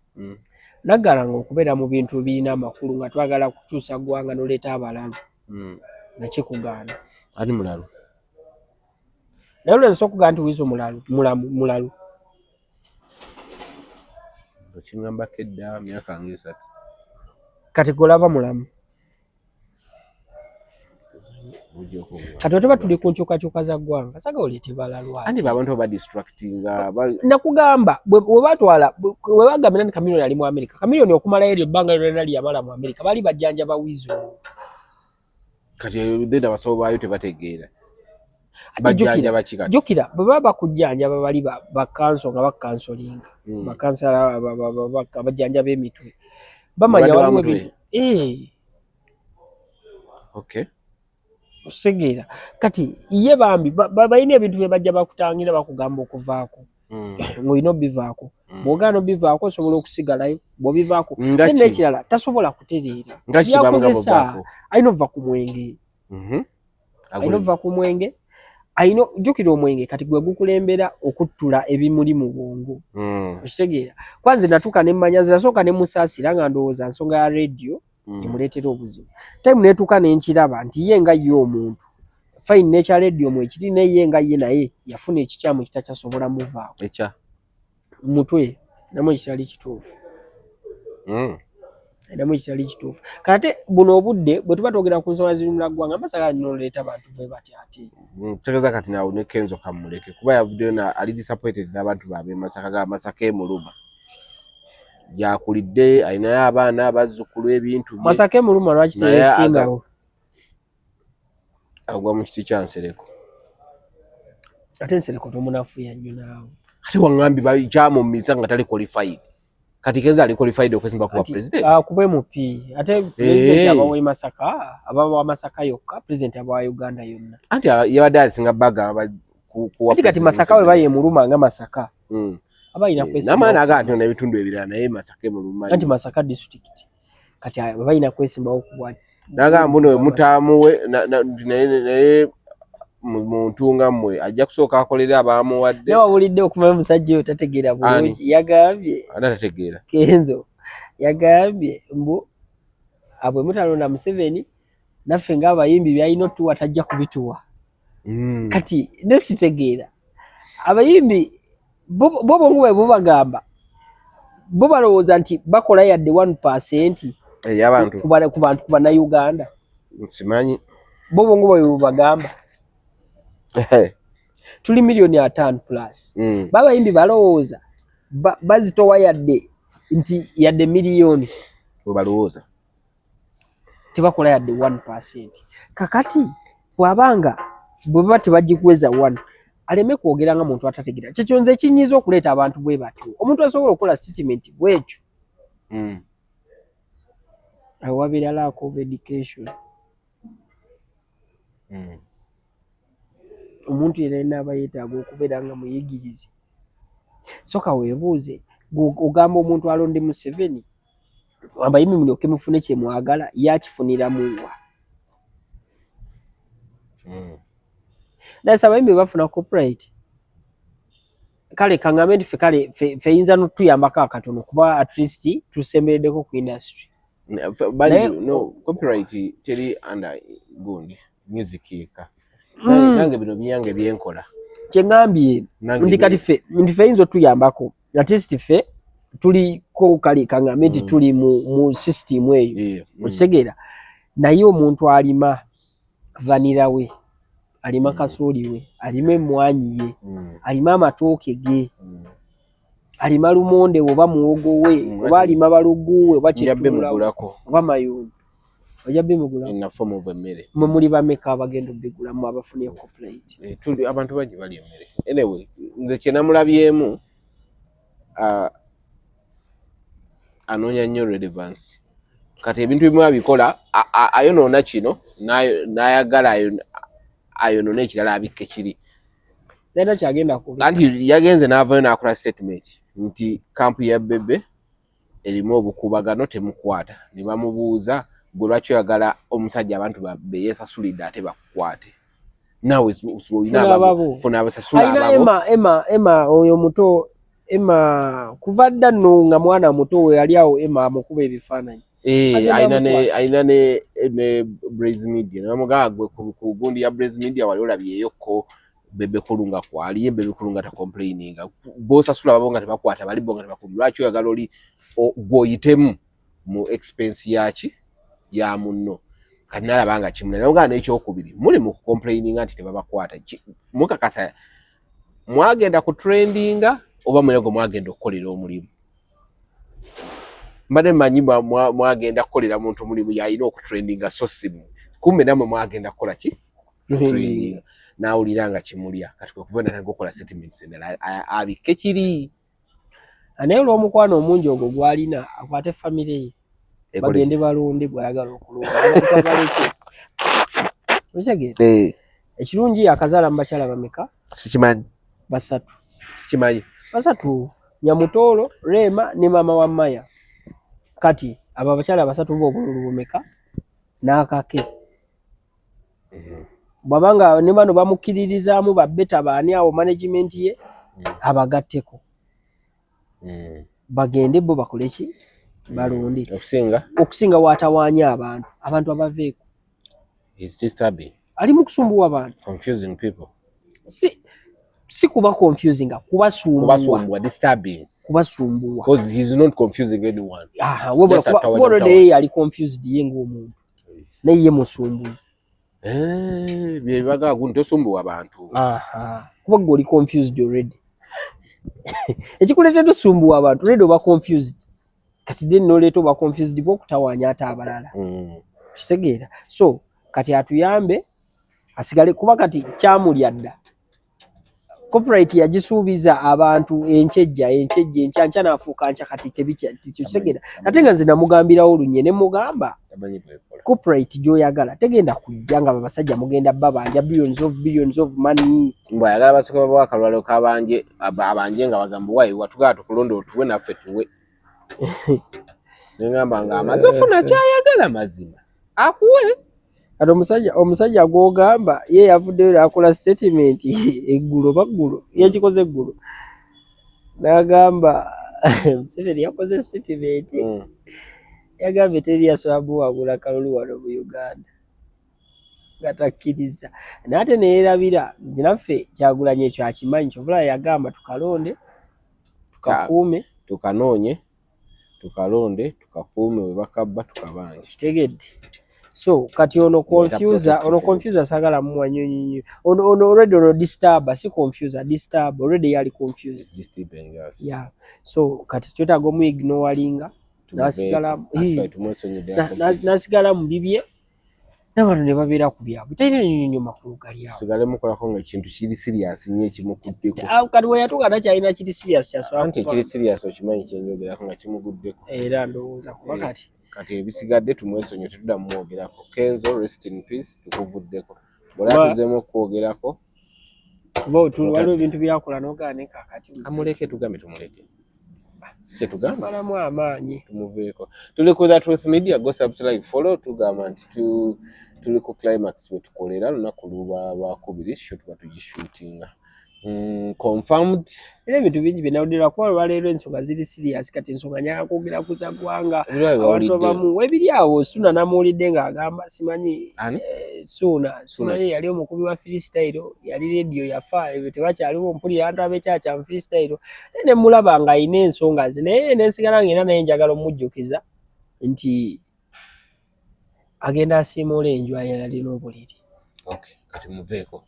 Nagalanga okubeera mu bintu birina amakulu nga twagala kukyusa ggwanga n'oleeta abalalu. Nakikugaana. Ani mulalu? Naye olwensobola okugaa nti Bwizo mulalu. Okingambako edda myaka nga 3. Kati golaba mulamu. Kati tuba tuli ku nkyukakyuka za ggwanga saga oleete balalu. Ani abantu ba distractinga nakugamba bwe batwala bwe bagambira nti Chameleone ali mu America. Chameleone okumala eryo ebbanga lyonna lyamala mu America bali bajjanja Bwizo. Kati denda basawo baayo tebategeera. Bajjanja bakikati. Jukira bwe baba kujjanja bali ba kanso nga bakansolinga. Bakansala bajjanja b'emitwe. Bamanya waliwo ebintu. Okay. Segera kati ye bambi balina ebintu bye bajja bakutangira bakugamba okuvaako. Ng'olina obivaako. Bw'ogaana obivaako osobola okusigalayo. Bw'obivaako n'ekirala tasobola kutereera. Yakozesa alina ova ku mwenge. Alina ova ku mwenge. Alina jjukira omwenge kati gwe gukulembera okuttula ebimuli mu bwongo. Okitegeera. Kwanza natuuka ne mmanya zirasooka ne musaasira nga ndowooza nsonga ya radio emuleetera obuzibu. Time neetuuka ne nkiraba nti ye nga ye omuntu. Fine n'ekya radio mwe kiri naye ye nga ye naye yafuna ekikyamu kitakyasobola muvaako. Ekya? Mutwe namwe ekitali kituufu. Namwe ekitali kituufu. Kate buno obudde bwe tuba twogera ku nsonga zirumira ggwanga Masaka n'oleeta abantu bwe bati ate. Tegeza kati nawe ne Kenzo kamuleke kuba yavuddeyo na ali disappointed n'abantu baabe Masaka ga Masaka emuluma. Yakulidde alinayo abaana bazzukulu ebintu bye. Masaka emuluma lwaki teyesingawo? Agwa mu kiti kya Nsereko. Ate Nsereko tomunafuya nnyo naawe. Ate waŋŋambi bakyamumisa nga tali qualified. Kati Kenzo ali qualified okwesimba kuba president. Kuba MP. Ate president abawa Masaka, abawa Masaka yokka, president abawa Uganda yonna. Anti yabadde asinga baga kuwa president. Kati Masaka we baye muluma nga Masaka. Abayina kwesimba. N'amaana agatona ebitundu ebirala naye Masaka muluma. Anti Masaka district. Kati abayina kwesimba okubwa. Nagamba muno mutaamu we naye muntu nga mmwe ajja kusooka akolera abaamuwadde. Newawulidde okumanya omusajja oyo tategeera bulungi. Yagambye tategeera Kenzo yagambye mbu abwe mutalonda Museveni naffe ng'abayimbi byalina otuwa tajja kubituwa. Kati nesitegeera abayimbi bo bongo bwe bubagamba bo balowooza nti bakola yadde 1% ey'abantu ku bantu ku bannayuganda. Nsimanyi Bo bongo bwe bubagamba tuli milioni 5 plus. Babayimbi balowooza bazitowa yadde nti yadde miliyoni bwe balowooza tebakola yadde 1%. Kakati bwabanga bweba tebagikuweza 1 aleme kwogera nga muntu atategeera. Kyekyo nze kinyiza okuleeta abantu bwe batyo. Omuntu asobola okukola statement bwekyo. Awabira lack of education. Omuntu yenna aba yeetaaga okubeera nga muyigirize. Soka weebuuze ogamba omuntu alonde Museveni abayimbi mulyoke mufune kye mwagala yakifunira muwa. Nasa abayimbi bafuna copyright. Kale kangambe nti fe yinza notuyambako akatono kuba at least tusembereddeko ku industry. No copyright teri under gundi music yeka. Nange bino byange byenkola. Kyengambye ndi kati fe yinza tuyambako at least fe tuli ko kale kangambe nti tuli mu system eyo. Okitegeera naye omuntu alima vanilla we alima kasooli we alima emmwanyi ye alima amatooke ge alima lumonde oba muwogo we oba alima balugu we oba kyetula oba mayumba ojabbe mugula in a form of emmere mwe muli bameka abagenda obbigula mu abafunye copyright. Tuli abantu bangi bali emmere. Anyway nze kye namulabyemu anoonya nnyo relevance. Kati ebintu bimu abikola ayonoona kino n'ayagala ayonoona ekirala abikke kiri. Nena kyagenda ku anti yagenze n'avayo n'akola statement nti kampu ya Bebe erimu obukubagano temukwata. Ne bamubuuza gwe lwaki oyagala omusajja abantu beyesasulidde ate bakukwate. Naawe funa abasasula ababo. Emma oyo muto Emma kuva dda nno nga mwana muto we yali awo Emma amukuba ebifaananyi. Aina ne Blaze Media. Namugamba gwe ku gundi ya Blaze Media wali olabyeyoko Bebe Kulunga kwali Bebe Kulunga ta complaininga. Bosasula babo nga tebakwata bali bonga tebakubi. Lwaki oyagala oli gwoyitemu mu expense yaki ya munno. Kati nalabanga kimule. Namugamba n'ekyokubiri muli mu complaininga nti tebabakwata. Mukakasa mwagenda ku trendinga oba mulego mwagenda okukolera omulimu. Mbade manyi mwagenda kukolera muntu mulimu yalina okutrendinga so simu. Kumbe namwe mwagenda kukola ki? Trendinga. Nawuliranga kimulya kati kuvuna nange okola statements endala abike kiri. Naye olw'omukwano omungi ogwo gwalina akwate famire ye bagende balonde bw'ayagala okulonda. Okitegeera? Ekirungi akazaala mu bakyala bameka? Sikimanyi. Basatu. Sikimanyi. Basatu. Nyamutoolo, Rema ne mama wa Maya. Kati abo abakyala basatu b'obululu bumeka n'akake. Bwabanga ne bano bamukkiririzaamu babbeta baani awo management ye abagatteko. Bagende bo bakole ki? Balonde. Okusinga watawaanya abantu abaveeko. Is disturbing. Ali mu kusumbuwa abantu. Confusing people. Si kuba confusing, kubasumbuwa disturbing. Kubasumbuwa. Because he's not confusing anyone. Kuba de ali confused ye ng'omuntu. Naye ye musumbuwa. Bye baga gunto sumbuwa abantu. Kuba goli confused already. Ekikuleetedde osumbuwa abantu already oba confused. Kati then noleeta oba confused bw'okutawaanya ate abalala. Kitegeera. So kati atuyambe asigale kuba kati kyamulya dda. Copyright yagisuubiza abantu enkejja enkyanca n'afuuka nca kati tekitegeera. Ate nga nze namugambirawo olunye ne mugamba copyright gy'oyagala tegenda kujja nga babasajja mugenda babanja billions of money. Mbwayagala basooka bawa akalwalo k'abanje nga bagamba wayi watugala tukulonda otuwe naffe tuwe. Ngamba nga amaze ofuna kyayagala mazima akuwe. ati omusajja gw'ogamba ye yavuddeyo akola statement eggulo baggulo yekikoze eggulo n'agamba Museveni yakoze statement yagambye teri yasobola buwagula Kalulu wano mu Uganda gatakkiriza n'ate neerabira naffe Kyagulanyi ekyo akimanyi kyovula yagamba tukalonde tukakuume tukanoonye tukalonde tukakuume we bakabba tukabange kitegedde. So kati ono confuser sagala muwanyonyi ono already ono disturb si confuser disturb already yali confused disturbing yes. Yeah, so kati twetaaga mu ignoringa nasigala mu bibye n'abantu ne babeera ku byabwe talina nnyo makulu gali awo sigale mukolako nga ekintu kiri serious nnyo ekimuguddeko kati we yatugana kyalina kiri serious anti kiri serious okimanyi kyenyogerako nga kimuguddeko era ndowooza kuba kati ebisigadde tumwesonyiwe tetuddamu mwogerako. Kenzo rest in peace tukuvuddeko bw'ola tuzeemu okwogerako waliwo ebintu byakola n'ogaane kakati amuleke tugambe tumuleke sikye tugamba balamu amaanyi tumuveeko. Tuli ku The Truth Media, go subscribe follow tugamba nti tuli ku climax we tukolera lunaku luba lwakubiri sho tuba tugishootinga confirmed era ebintu bingi byenawulira kuba olwaleero ensonga ziri serious kati ensonga nyala kwogera kuza ggwanga abantu bamu webiri awo Suna namuwulidde ng'agamba simanyi Suna yali omukubi wa freestyle yali radio yafa ebyo tewakyaliwo mpulira abantu ab'ekyakya mu freestyle ne mulaba ng'ayina ensonga ze naye nensigala ng'era naye njagala omujjukiza nti agenda asiimuula enju ayalina obuliri. Okay, kati muveeko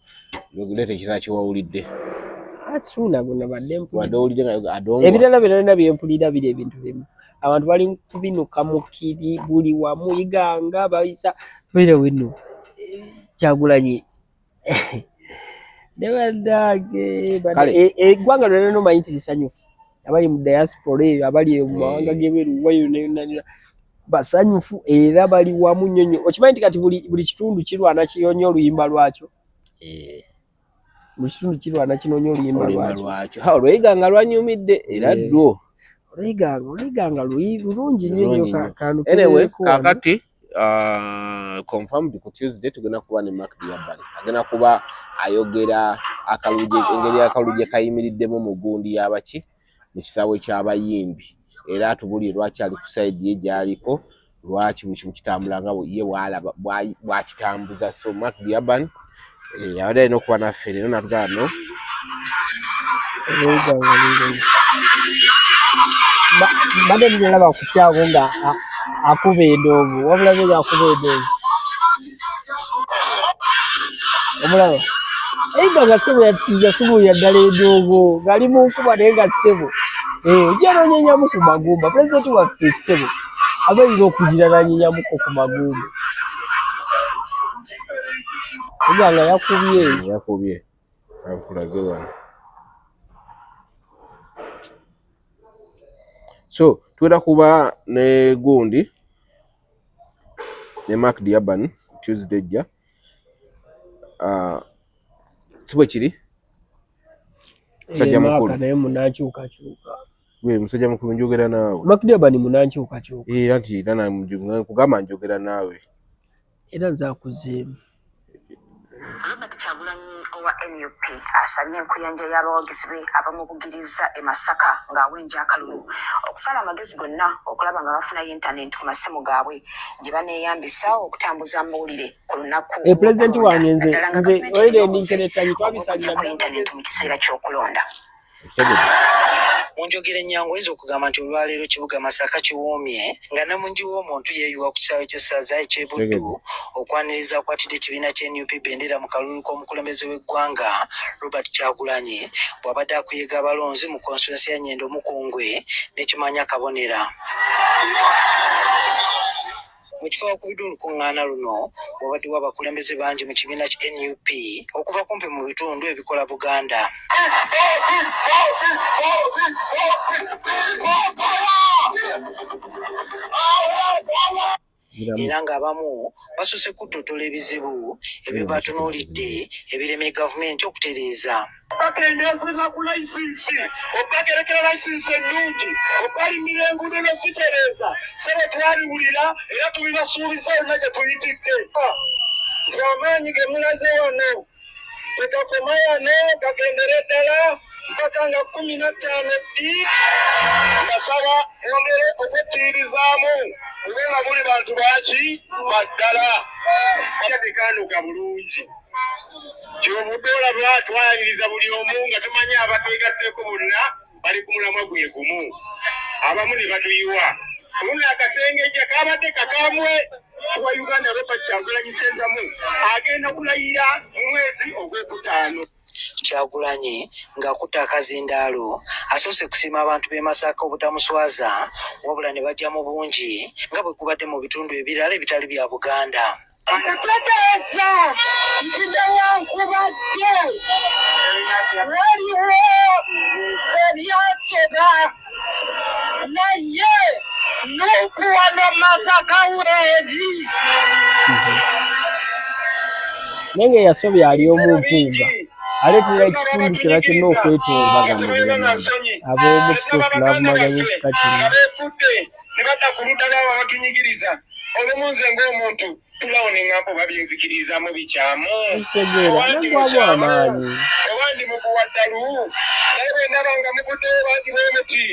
lete ekirala kyewawulidde Suna gonna badde ebirala byonna byempulira biri ebintu bimu abantu bali kubinuka mukiri buli wamu iganga bayisa bere wino Kyagulanyi nebadage eggwanga lyonna nomanyi nti lisanyufu abali mu diaspora eyo abali mu mawanga g'ebweru wayo basanyufu era bali wamu nnyo. Okimanyi nti kati buli kitundu kirwana kiyonyo oluyimba lwakyo buli kitundu kirwana kinoonya oluyimba lwakyo olw'iganga lwanyumidde era ddwo olw'iganga lulungi nnyo anyway kakati confirmed ku Tuesday tugenda kuba ne Mark Diaban agenda kuba ayogera engeri akaluje kayimiriddemu mu gundi y'abaki mu kisaawe ky'abayimbi era atubulire lwaki ali ku side ye gy'aliko lwaki buli kimu kitambula nga ye bwakitambuza. So Mark Diaban yabadde alina okuba naffe leero natugala no badde mulaba ku kyago nga akuba endoovu wabula bega akuba endoovu omulaba eiga nga ssebo yasubulira ddala endoovu ngali mu nkuba naye nga ssebo ojja noonyenyamu ku magumba pulezidenti waffe ssebo abalina okugira nanyenyamuko ku magumba eganga yakubye akulage wano. So twera kuba ne gundi ne Mark Diaban Tuesday jja sibwe kiri musajja mukulu naye munakyuka musajja mukulu njogera naawe Mark Diaban munakyuka anti era kugamba njogera naawe era nzakuzeemu. Robert Kyagulanyi owa NUP asabye enkuyanja y'abawagizi be abamubugiriza e Masaka ng'awenja akalulu okusala amagezi gonna okulaba nga bafuna internet ku masimu gaabwe gye baneeyambisa okutambuza amawulire ku lunaku pulezidenti wange nze olire ndinkeretanyi twabisalira internet mu kiseera ky'okulonda. Munjogere Nyango oyinza okugamba nti olwaleero kibuga Masaka kiwoomye nga namungi w'omuntu yeeyuwa ku kisaawe ky'essaza eky'Ebuddu okwaniriza akwatidde ekibiina ky'NUP bendera mu kalulu k'omukulembeze w'eggwanga Robert Kyagulanyi bw'abadde akuyiga abalonzi mu konstituensi ya Nyendo Mukungwe ne Kimanya Kabonera. Mu kifo okubidde olukuŋŋaana luno wabaddewo abakulembeze bangi mu kibiina kya NUP okuva kumpi mu bitundu ebikola Buganda. Era ng'abamu basose kutotola ebizibu ebyo batunuulidde ebiremye gavumenti okutereeza. Bakendeezeza ku layisinsi okubagerekera layisinsi ennungi okubalimira enguudo ne zitereeza sebe twaliwulira era tubibasuubiza yonna gye tuyitidde. amaanyi ge mulaze wano tekakomayano gagendere ddala mpaka nga 15 ddi. Basaba mwongere okwekkiririzaamu kube nga muli bantu baki baddala tekaanuka bulungi. Kyobudde olaba twayaniriza buli omu nga tumanyi abatwegaseeko bonna bali ku mulamwa gwe gumu. Abamu ne batuyiwa uno akasengejja kabadde kakamwe wa Uganda Robert Kyagulanyi Ssentamu agenda kulayira mu mwezi ogw'okutaano. Kyagulanyi ng'akutte akazindaalo asoose kusiima abantu b'e Masaka obutamuswaza wabula ne bajja mu bungi nga bwe kubadde mu bitundu ebirala ebitali bya Buganda. Tutegeeza nti newankubadde waliwo ebyaseba naye n'okuwano Masaka weeri. Nenge yasobye ali omumpunga aleetera ekitundu kyonna kyonna okwetongagana ab'omu kituufu n'avumaganya ekika kino. Ne badda ku ludda lwabo abatunyigiriza olumu nze ng'omuntu tulawo ne ŋŋamba oba byenzikiririzaamu bikyamu oba ndi mubuwaddalu naye bwe ndaba nga muguddeyo bangi b'omuti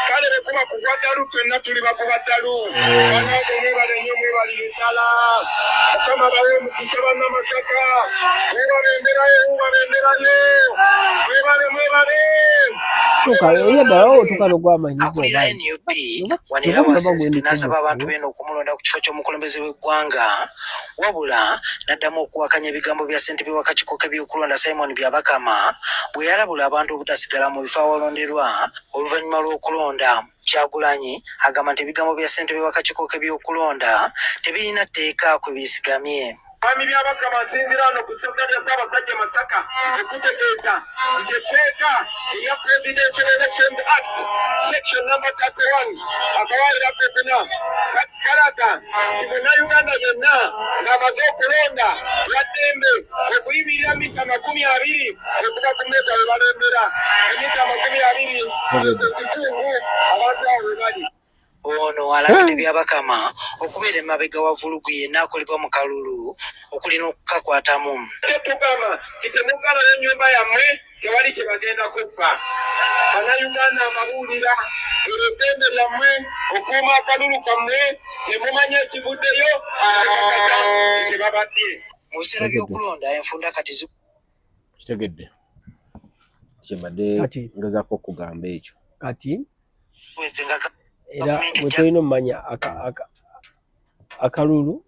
kale bwe kuba kuwaddalu ffenna tuli bakuwaddalu. Banange mwebale nnyo mwebalire ddala Mukama bawe mukisa bannamasaka mwebabemberayo mwebale akulira NUP Wanira Wasiziti n'asaba abantu beno okumulonda ku kifo ky'omukulembeze w'eggwanga wabula n'addamu okuwakanya ebigambo bya ssentebe w'akakiiko k'ebyokulonda Simon Byabakama bwe yalabula abantu obutasigala mu bifo awalonderwa oluvannyuma lw'okulonda. Kyagulanyi agamba nti ebigambo bya ssentebe w'akakiiko k'ebyokulonda tebirina tteeka kwe byesigamye. Mwami Byabakama nsinzira wano ku ssogga lya Ssaabasajja Masaka okutegeeza nti etteeka erya Presidential Elections Act section number 31 akawalira kekuna kalaga nti Munnayuganda yonna ng'amaze okulonda yaddembe okuyimirira mita 20 okuva ku mmeeza we balembera emita 20 ekitundu abantu awo we bali. Ono alagidde Byabakama okubeera emabega wa vulugu yenna akolebwa mu kalulu okulina okukakwatamu. Tugamba nti temugala n'ennyumba yammwe tewali kye bagenda kubba. Bannayuganda amabuulira eddembe lyammwe okuuma akalulu kammwe ne mumanya ekivuddeyo kye babadde. Mu biseera by'okulonda enfunda kati kitegedde kyembadde ngezaako okugamba ekyo kati era bwe tulina omumanya akalulu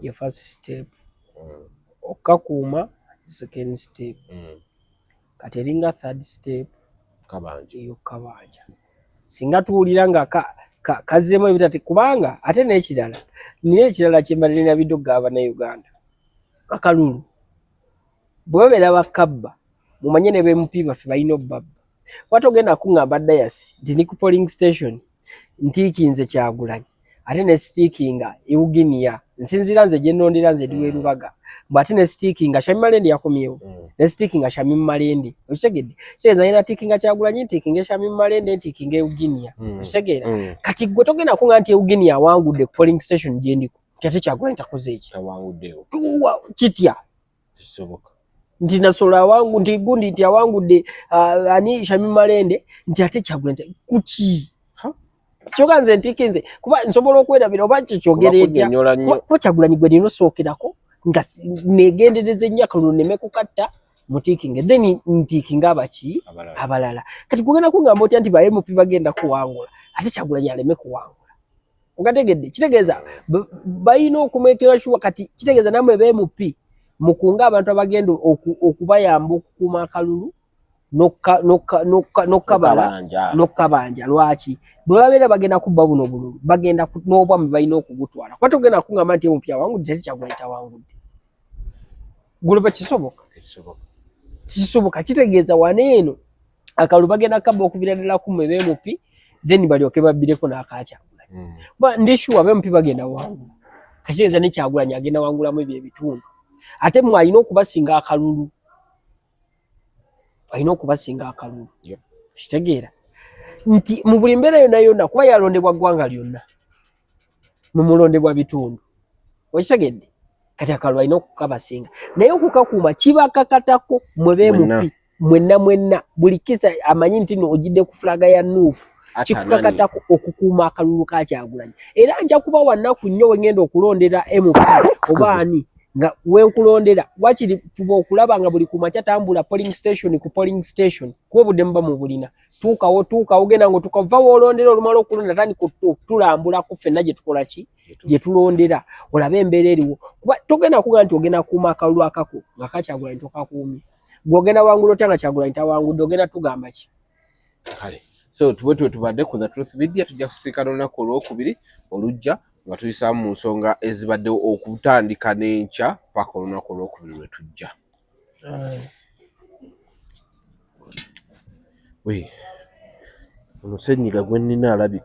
ye first step okukakuuma second step kati eringa third step eyo kabanja singa tuwulira nga kazzeemu ebitati kubanga ate n'ekirala nina ekirala kyembadde nina biddo gaba na Uganda akalulu bwe babeera bakabba mumanye ne b'MP baffe balina obbabba wate ogenda kuŋŋamba dayasi nti ni ku polling station ntiikinze Kyagulanyi ate ne sitiikinga Eugenia nsinzira nze gye nnondera nze ndi Lubaga mbw ate ne sitiikinga Shamim Malende yakomyewo ne sitiikinga Shamim Malende okitegedde kitegeeza yena tiikinga Kyagulanyi ntiikinga Shamim Malende ntiikinga Eugenia okitegeera kati gwe togenda kuŋŋamba nti Eugenia awangudde ku polling station gye ndiko nti ate Kyagulanyi takoze eki kitya nti nasola awangu nti gundi nti awangudde ani Shamim Malende nti ate Kyagulanyi kuki kyoka nze ntikinze kuba nsobola okwerabira oba kikyogera etya kuba Kyagulanyi gwe nina osookerako nga negendereza ennyo akalulu nneme kukatta mutiikinge then ntiikinga abaki abalala kati kugenda kungamba otya nti ba MP bagenda kuwangula ate Kyagulanyi aleme kuwangula ogategedde kitegeeza balina okumeekera sure kati kitegeeza namwe ba MP mukunga abantu abagenda okubayamba okukuuma akalulu n'okkabanja lwaki bwe babeera bagenda kubba buno bululu bagenda n'obwami balina okugutwala kuba togenda kuŋŋamba nti MP awangudde ate Kyagulanyi tawangudde guloba kisoboka kitegeeza waneeno akalulu bagenda kabba okuvira ddala kumwe b'MP then balyoke babbireko n'aka Kyagulanyi kuba ndi sure b'MP bagenda wangula kakitegeeza ne Kyagulanyi agenda wangulamu ebyo ebitundu ate mwe alina okubasinga akalulu alina okubasinga akalulu kitegeera nti mu buli mbeera yonna yonna kuba yalondebwa ggwanga lyonna mu mulondebwa bitundu okitegedde kati akalulu alina okukabasinga naye okukakuuma kibakakatako mwebe mupi mwenna buli kisa amanyi nti no ogidde ku flaga ya Nuupu kikukakatako okukuuma akalulu ka Kyagulanyi era nja kuba wannaku nnyo wengenda okulondera MP obaani nga wenkulondera wakiri fuba okulaba nga buli kumakya tambula polling station ku polling station kuba budde mba mu bulina tuukawo genda ngo tukava wolondera olumala okulonda tani tulambula ku ffenna gye tukola ki gye tulondera olabe embeera eriwo kuba togenda kuga nti ogenda kuuma akalulu akako nga ka Kyagulanyi tokakuumye gwogenda wangula otya nga Kyagulanyi tawangudde ogenda tugamba ki kale so tubadde ku The Truth Media tujja kusiikana olunaku olwokubiri olujja nga tuyisaamu mu nsonga ezibaddewo okutandika n'enkya paka olunaku olwokubiri lwe tujja omusenyiga gwe nnina alabika